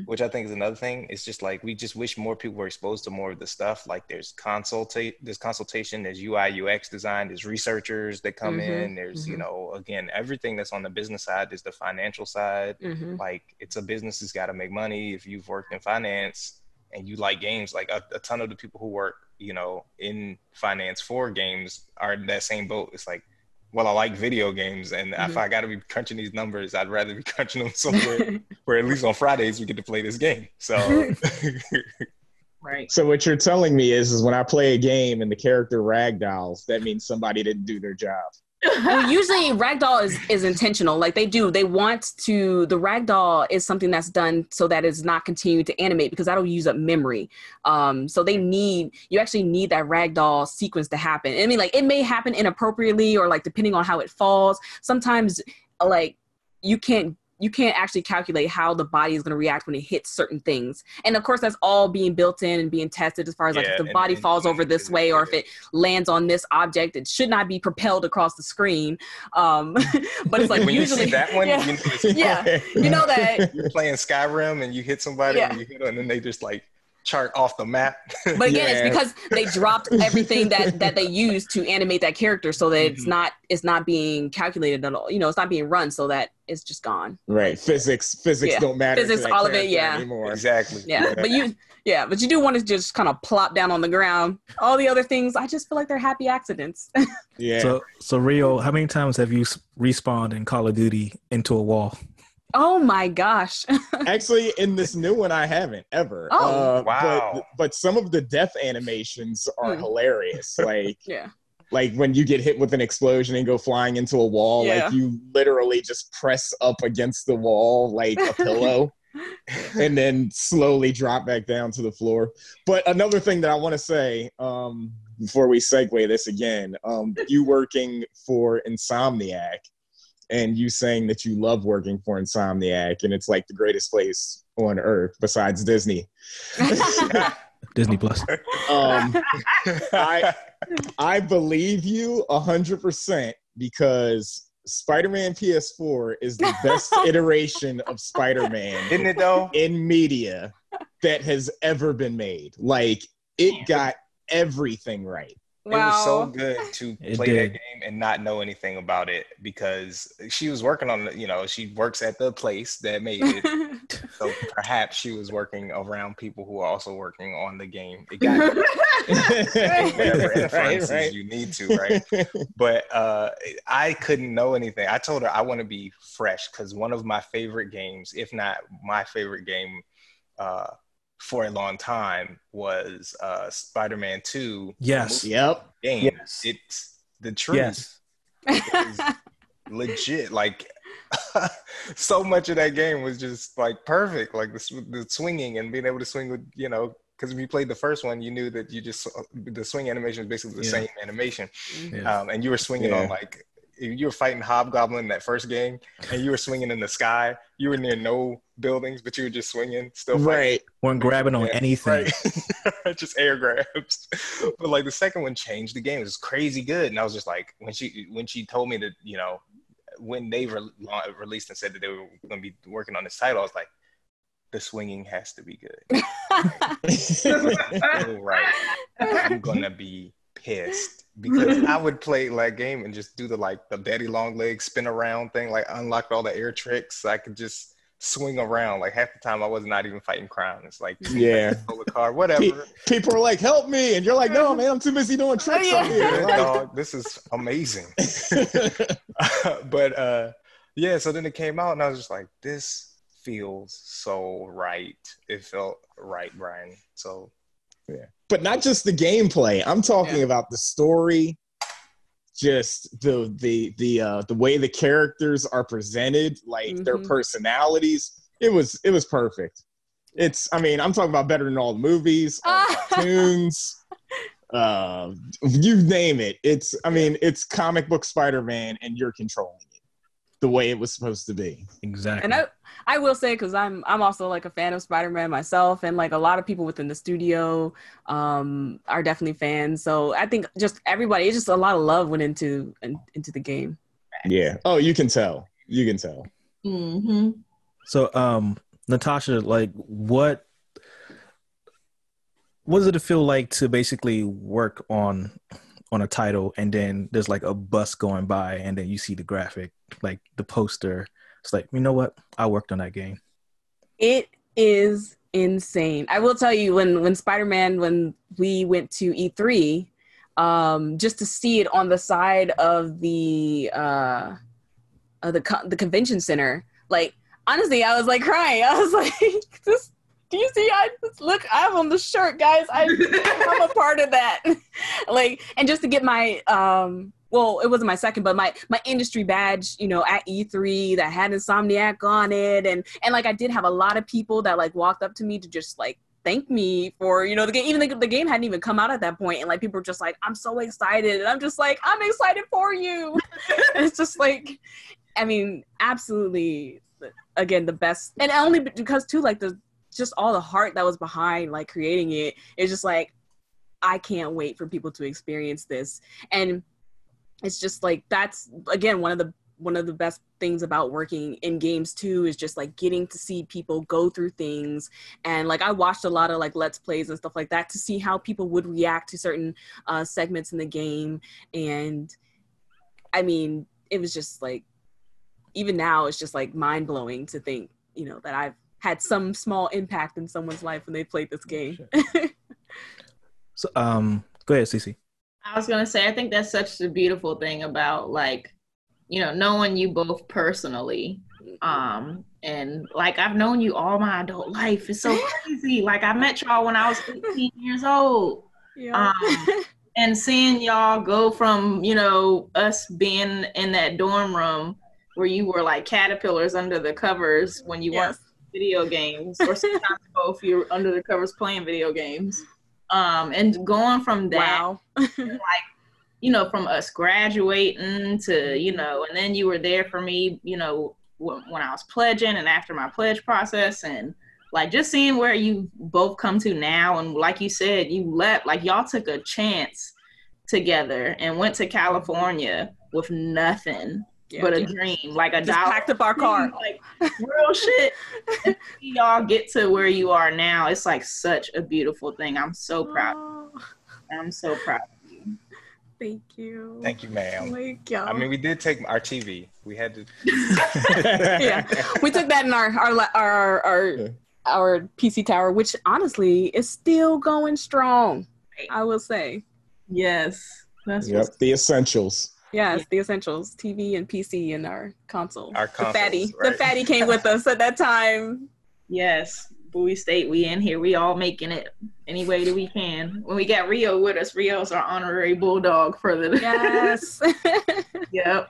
Speaker 2: which I think is another thing. It's just like we just wish more people were exposed to more of the stuff. Like there's consultation, there's UI UX design, there's researchers that come in, there's you know, again, everything that's on the business side. There's the financial side. Like it's a business that's got to make money. If you've worked in finance and you like games, like a ton of the people who work, you know, in finance for games are in that same boat. It's like, well, I like video games, and if I got to be crunching these numbers, I'd rather be crunching them somewhere where at least on Fridays we get to play this game. So,
Speaker 5: right.
Speaker 1: So what you're telling me is when I play a game and the character ragdolls, that means somebody didn't do their job.
Speaker 4: Well, usually ragdoll is intentional. Like they want to, the ragdoll is something that's done so that it's not continuing to animate, because that'll use up memory. So you actually need that ragdoll sequence to happen. I mean, like it may happen inappropriately or like depending on how it falls. Sometimes like you can't actually calculate how the body is going to react when it hits certain things. And of course, that's all being built in and being tested as far as like if the body falls over this way or if it lands on this object, it should not be propelled across the screen. But it's like
Speaker 2: when
Speaker 4: usually
Speaker 2: you see that one,
Speaker 4: you know that
Speaker 2: you're playing Skyrim and you hit somebody and you hit them, and then they just like chart off the map.
Speaker 4: But again, it's because they dropped everything that they used to animate that character, so that it's not being calculated at all. You know, it's not being run, so that it's just gone.
Speaker 1: Right. Physics don't matter.
Speaker 4: Physics, all of it,
Speaker 1: anymore.
Speaker 2: Exactly.
Speaker 4: Yeah. But you do want to just kind of plop down on the ground. All the other things, I just feel like they're happy accidents.
Speaker 1: Yeah.
Speaker 3: So Rio, how many times have you respawned in Call of Duty into a wall?
Speaker 4: Oh my gosh.
Speaker 1: Actually, in this new one, I haven't ever.
Speaker 4: Oh,
Speaker 2: wow.
Speaker 1: But some of the death animations are hilarious. Like,
Speaker 4: yeah.
Speaker 1: Like when you get hit with an explosion and go flying into a wall, like you literally just press up against the wall like a pillow and then slowly drop back down to the floor. But another thing that I want to say before we segue this again, you working for Insomniac, and you saying that you love working for Insomniac and it's like the greatest place on earth besides Disney.
Speaker 3: Disney Plus.
Speaker 1: I believe you 100% because Spider-Man PS4 is the best iteration of Spider-Man,
Speaker 2: isn't it though,
Speaker 1: in media that has ever been made. Like it got everything right.
Speaker 4: Wow.
Speaker 2: It was so good to play
Speaker 3: did.
Speaker 2: that game and not know anything about it, because she was working on she works at the place that made it. So perhaps she was working around people who are also working on the game. It got whatever inferences you need to, right? But I couldn't know anything. I told her I want to be fresh, because one of my favorite games, if not my favorite game, for a long time was Spider-Man 2.
Speaker 3: Yes.
Speaker 1: Yep.
Speaker 2: Game.
Speaker 3: Yes.
Speaker 2: It's the truth.
Speaker 3: Yes.
Speaker 2: It was legit. Like so much of that game was just like perfect. Like the swinging and being able to swing with because if you played the first one, you knew that the swing animation was basically the same animation.
Speaker 3: Yeah.
Speaker 2: And you were swinging on like, you were fighting Hobgoblin in that first game, and you were swinging in the sky. You were near no buildings, but you were just swinging, still fighting.
Speaker 1: Right.
Speaker 3: Weren't grabbing on anything.
Speaker 2: Right. Just air grabs. But like the second one changed the game. It was crazy good. And I was just like, when she told me that, you know, when they released and said that they were going to be working on this title, I was like, the swinging has to be good. Right. I'm going to be pissed. Because I would play that game and just do the daddy long leg spin around thing, like unlock all the air tricks. So I could just swing around. Like half the time I was not even fighting crime. It's like, pull a card, whatever.
Speaker 1: People are like, help me. And you're like, no, man, I'm too busy doing tricks up here. Like,
Speaker 2: dog, this is amazing. But so then it came out and I was just like, this feels so right. It felt right, Brian. So
Speaker 1: yeah. But not just the gameplay. I'm talking about the story, just the way the characters are presented, like their personalities. It was perfect. I'm talking about better than all the movies, all the cartoons, you name it. It's comic book Spider-Man and you're controlling it the way it was supposed to be.
Speaker 3: Exactly.
Speaker 4: And I will say, because I'm also like a fan of Spider-Man myself, and like a lot of people within the studio are definitely fans. So I think just everybody, it's just a lot of love went into the game.
Speaker 1: Yeah. Oh, you can tell.
Speaker 5: Mm-hmm.
Speaker 3: So Natasha, like what does it feel like to basically work on a title and then there's like a bus going by and then you see the graphic, like the poster? It's like, you know what? I worked on that game.
Speaker 4: It is insane. I will tell you, when Spider-Man, when we went to E3, just to see it on the side of the convention center, like honestly, I was like crying. I was like, "This, do you see? I'm on the shirt, guys. I'm a part of that." Like, and just to get my well, it wasn't my second, but my industry badge, you know, at E3 that had Insomniac on it. And like, I did have a lot of people that like walked up to me to just like thank me for, you know, the game. Even the game hadn't even come out at that point. And like, people were just like, I'm so excited. And I'm just like, I'm excited for you. And it's just like, I mean, absolutely, again, the best. And only because too, like just all the heart that was behind like creating it. It's just like, I can't wait for people to experience this. And it's just like, that's again one of the best things about working in games too, is just like getting to see people go through things. And like, I watched a lot of like let's plays and stuff like that to see how people would react to certain segments in the game. And I mean, it was just like, even now it's just like mind blowing to think, you know, that I've had some small impact in someone's life when they played this game.
Speaker 3: So go ahead, Cece.
Speaker 5: I was gonna say, I think that's such a beautiful thing about like, you know, knowing you both personally. And like, I've known you all my adult life. It's so crazy. Like, I met y'all when I was 18 years old.
Speaker 4: Yeah.
Speaker 5: And seeing y'all go from, you know, us being in that dorm room where you were like caterpillars under the covers when you weren't video games, or sometimes both, you're under the covers playing video games. And going from that, like, you know, from us graduating to, you know, and then you were there for me, you know, when I was pledging and after my pledge process, and like just seeing where you both come to now. And like you said, you left, like y'all took a chance together and went to California with nothing but a dream, like a
Speaker 4: just packed up our car,
Speaker 5: like real shit. And see y'all get to where you are now. It's like such a beautiful thing. I'm so proud. I'm so proud of you.
Speaker 4: Thank you.
Speaker 2: Thank you, ma'am.
Speaker 4: Thank you.
Speaker 2: I mean, we did take our TV. We had to.
Speaker 4: Yeah, we took that in our PC tower, which honestly is still going strong. I will say.
Speaker 5: Yes. That's
Speaker 1: the essentials.
Speaker 4: Yes, the essentials, TV and PC and our console.
Speaker 2: Our consoles,
Speaker 4: the fatty came with us at that time.
Speaker 5: Yes, Bowie State, we in here. We all making it any way that we can. When we got Rio with us, Rio's our honorary bulldog for the.
Speaker 4: Yes.
Speaker 5: Yep.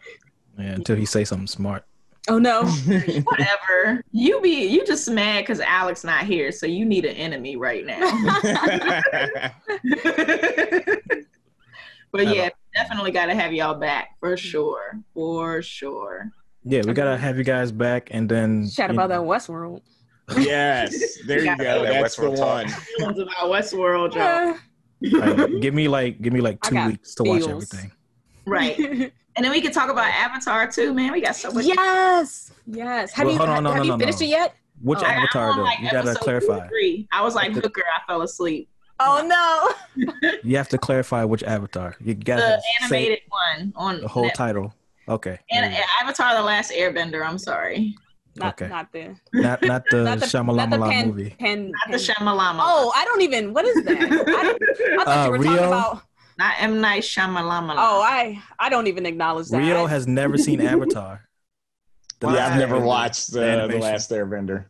Speaker 3: Yeah, until he say something smart.
Speaker 4: Oh no.
Speaker 5: Whatever. You just mad because Alex not here, so you need an enemy right now. But yeah, definitely got to have y'all back for sure. For sure.
Speaker 3: Yeah, we gotta have you guys back, and then
Speaker 4: Chat about that Westworld.
Speaker 1: Yes, there you go. That's the one.
Speaker 5: Feelings about Westworld, y'all.
Speaker 3: Give me like 2 weeks to watch everything.
Speaker 5: Right. And then we can talk about Avatar too, man. We got so much.
Speaker 4: Yes. Have you finished it yet?
Speaker 3: Which Avatar though? You gotta clarify.
Speaker 5: 3. I was like Hooker, I fell asleep.
Speaker 4: Oh no.
Speaker 3: You have to clarify which Avatar. You got
Speaker 5: the animated one on
Speaker 3: the whole
Speaker 5: Netflix.
Speaker 3: title. Okay.
Speaker 5: And Avatar: The Last Airbender. I'm sorry.
Speaker 4: Not the
Speaker 3: Shyamalama movie.
Speaker 5: Not the Shyamalama.
Speaker 4: Oh, I don't even. What is that? I thought you were talking about.
Speaker 5: Not M. Night Shyamalan.
Speaker 4: Oh, I don't even acknowledge that.
Speaker 3: Rio has never seen Avatar.
Speaker 1: I've never watched the Last Airbender.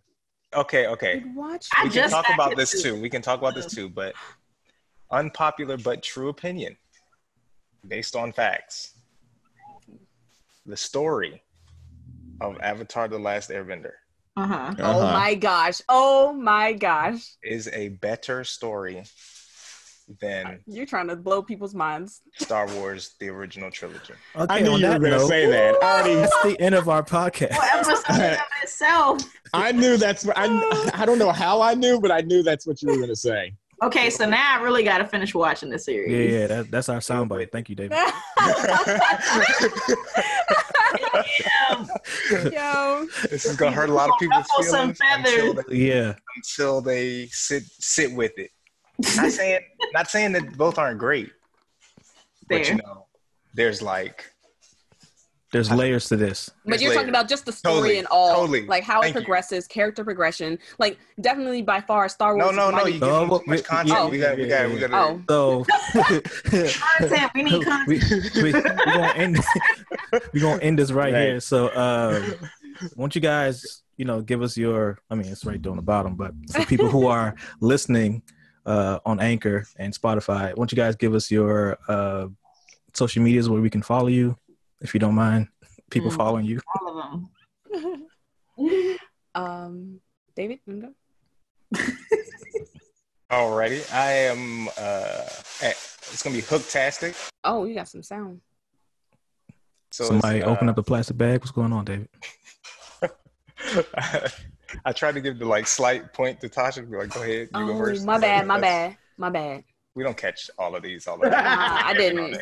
Speaker 2: Okay.
Speaker 5: We
Speaker 2: can talk about this too. But unpopular but true opinion, based on facts. The story of Avatar: The Last Airbender.
Speaker 4: Oh my gosh.
Speaker 2: Is a better story than
Speaker 4: you're trying to blow people's minds.
Speaker 2: Star Wars, the original trilogy.
Speaker 1: Okay, I knew you were going to say that.
Speaker 3: That's the end of our podcast.
Speaker 5: Itself.
Speaker 1: I knew that's what I don't know how I knew, but I knew that's what you were going to say.
Speaker 5: Okay, so now I really got to finish watching the series.
Speaker 3: Yeah, that's our soundbite. Thank you, David.
Speaker 4: Yo,
Speaker 2: this is gonna hurt a lot of people's feelings until they sit with it. Not saying that both aren't great, but there's
Speaker 3: layers to this.
Speaker 4: But you're talking about just the story and all, like how it progresses, character progression. Like definitely by far, Star Wars.
Speaker 2: No. You give me too much content. We got.
Speaker 3: So
Speaker 5: content. We need content.
Speaker 3: We're gonna end this right here. So, won't you guys, give us your? I mean, it's right there on the bottom, but for people who are listening on Anchor and Spotify, won't you guys give us your social medias where we can follow you? If you don't mind people following you.
Speaker 5: All
Speaker 4: of them. David, you go.
Speaker 2: Alrighty. I am it's gonna be Hooktastic.
Speaker 4: Oh, you got some sound.
Speaker 3: So somebody open up the plastic bag. What's going on, David?
Speaker 2: I tried to give the slight point to Tasha to be like, go ahead, you go first.
Speaker 4: My bad.
Speaker 2: We don't catch all of these all
Speaker 4: the time. I didn't.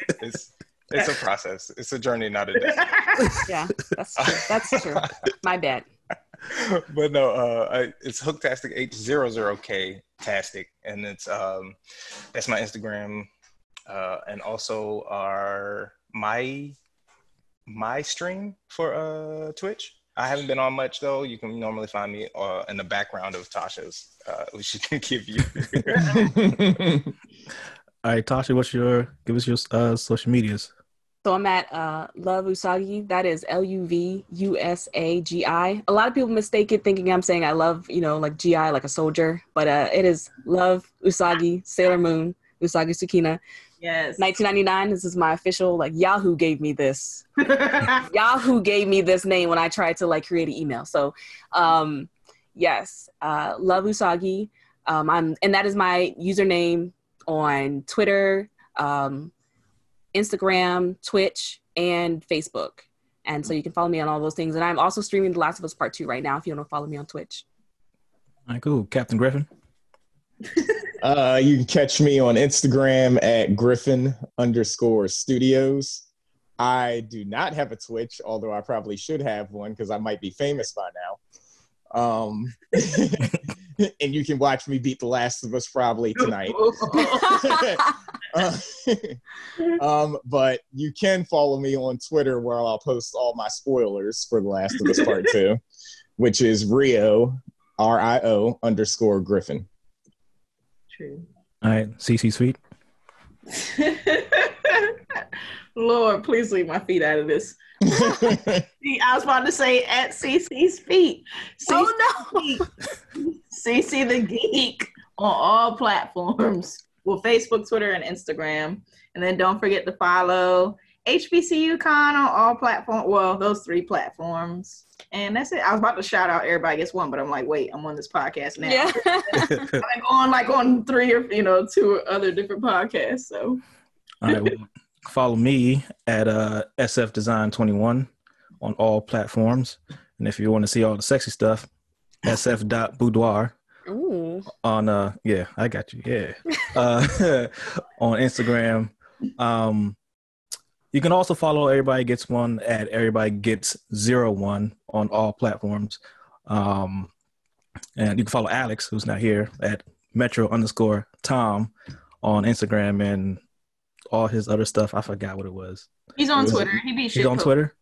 Speaker 2: It's a process. It's a journey, not a destination.
Speaker 4: Yeah, that's true. My bad.
Speaker 2: But no, it's Hooktastic H00K Tastic, and it's that's my Instagram, and also my stream for Twitch. I haven't been on much though. You can normally find me in the background of Tasha's, which she can give you.
Speaker 3: All right, Tasha, give us your social medias.
Speaker 4: So I'm at Love Usagi. That is LUVUSAGI. A lot of people mistake it thinking I'm saying I love, like GI, like a soldier. But it is Love Usagi, Sailor Moon, Usagi Tsukina.
Speaker 5: Yes.
Speaker 4: 1999. This is my official, Yahoo gave me this. Yahoo gave me this name when I tried to create an email. So yes, Love Usagi. And that is my username on Twitter, Instagram, Twitch, and Facebook. And so you can follow me on all those things. And I'm also streaming The Last of Us Part 2 right now if you want to follow me on Twitch.
Speaker 3: All right, cool. Captain Griffin?
Speaker 1: You can catch me on Instagram at Griffin_studios. I do not have a Twitch, although I probably should have one because I might be famous by now. And you can watch me beat The Last of Us probably tonight. But you can follow me on Twitter where I'll post all my spoilers for The Last of Us Part 2, which is Rio, RIO_Griffin.
Speaker 5: True.
Speaker 3: All right, CC Sweet.
Speaker 5: Lord, please leave my feet out of this. I was about to say at CC's feet. CC the Geek on all platforms. Well, Facebook, Twitter, and Instagram. And then don't forget to follow HBCU Con on all platforms. Well, those 3 platforms. And that's it. I was about to shout out Everybody Gets One, but I'm like, wait, I'm on this podcast now.
Speaker 4: Yeah.
Speaker 5: I'm on 3 or 2 other different podcasts. So,
Speaker 3: all right, well, follow me at SF Design 21 on all platforms, and if you want to see all the sexy stuff, sf.boudoir.
Speaker 4: Ooh.
Speaker 3: On yeah, I got you. Yeah, on Instagram. You can also follow Everybody Gets One at Everybody Gets 01 on all platforms. And you can follow Alex, who's not here, at Metro_Tom on Instagram and all his other stuff. I forgot what it was.
Speaker 5: He's on Twitter. He's
Speaker 3: on Twitter?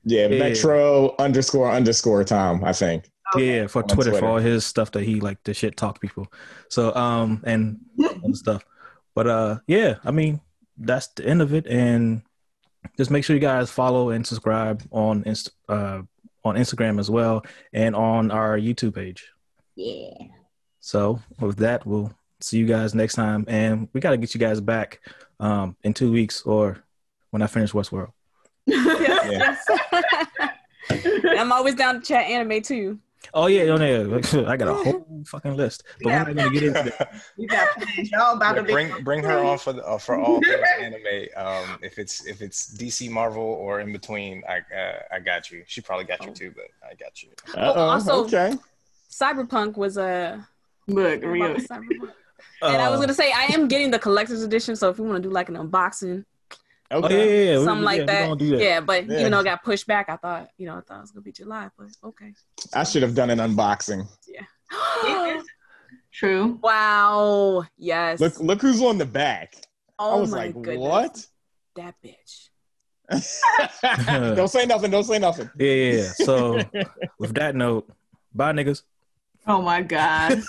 Speaker 1: Yeah, Metro_Tom, I think.
Speaker 5: Okay.
Speaker 3: Yeah, for Twitter, for all his stuff that he like to shit talk people. So and other stuff. But yeah, I mean, that's the end of it. And just make sure you guys follow and subscribe on Instagram as well, and on our YouTube page.
Speaker 5: Yeah.
Speaker 3: So with that, we'll see you guys next time, and we got to get you guys back in 2 weeks or when I finish Westworld.
Speaker 4: Yes. I'm always down to chat anime too.
Speaker 3: Oh yeah, I got a whole fucking list, but we're not gonna get into that.
Speaker 5: You got plans. Y'all about to
Speaker 2: bring her on for all things anime. If it's DC, Marvel, or in between, I got you. She probably got you too, but I got you.
Speaker 4: Also,
Speaker 1: okay.
Speaker 4: Cyberpunk was a
Speaker 5: look real.
Speaker 4: Cyberpunk. And I was gonna say I am getting the collector's edition, so if you want to do like an unboxing,
Speaker 1: Okay.
Speaker 3: Oh, yeah,
Speaker 4: something like that. Yeah, but
Speaker 1: Yeah.
Speaker 4: even though it got pushed back, I thought it was gonna be July, but okay.
Speaker 1: I should have done an unboxing.
Speaker 4: Yeah.
Speaker 5: True.
Speaker 4: Wow. Yes.
Speaker 1: Look who's on the back.
Speaker 4: Oh
Speaker 1: I was
Speaker 4: my
Speaker 1: like,
Speaker 4: goodness.
Speaker 1: what?
Speaker 4: That bitch.
Speaker 1: Don't say nothing.
Speaker 3: Yeah. So with that note, bye niggas.
Speaker 5: Oh my God.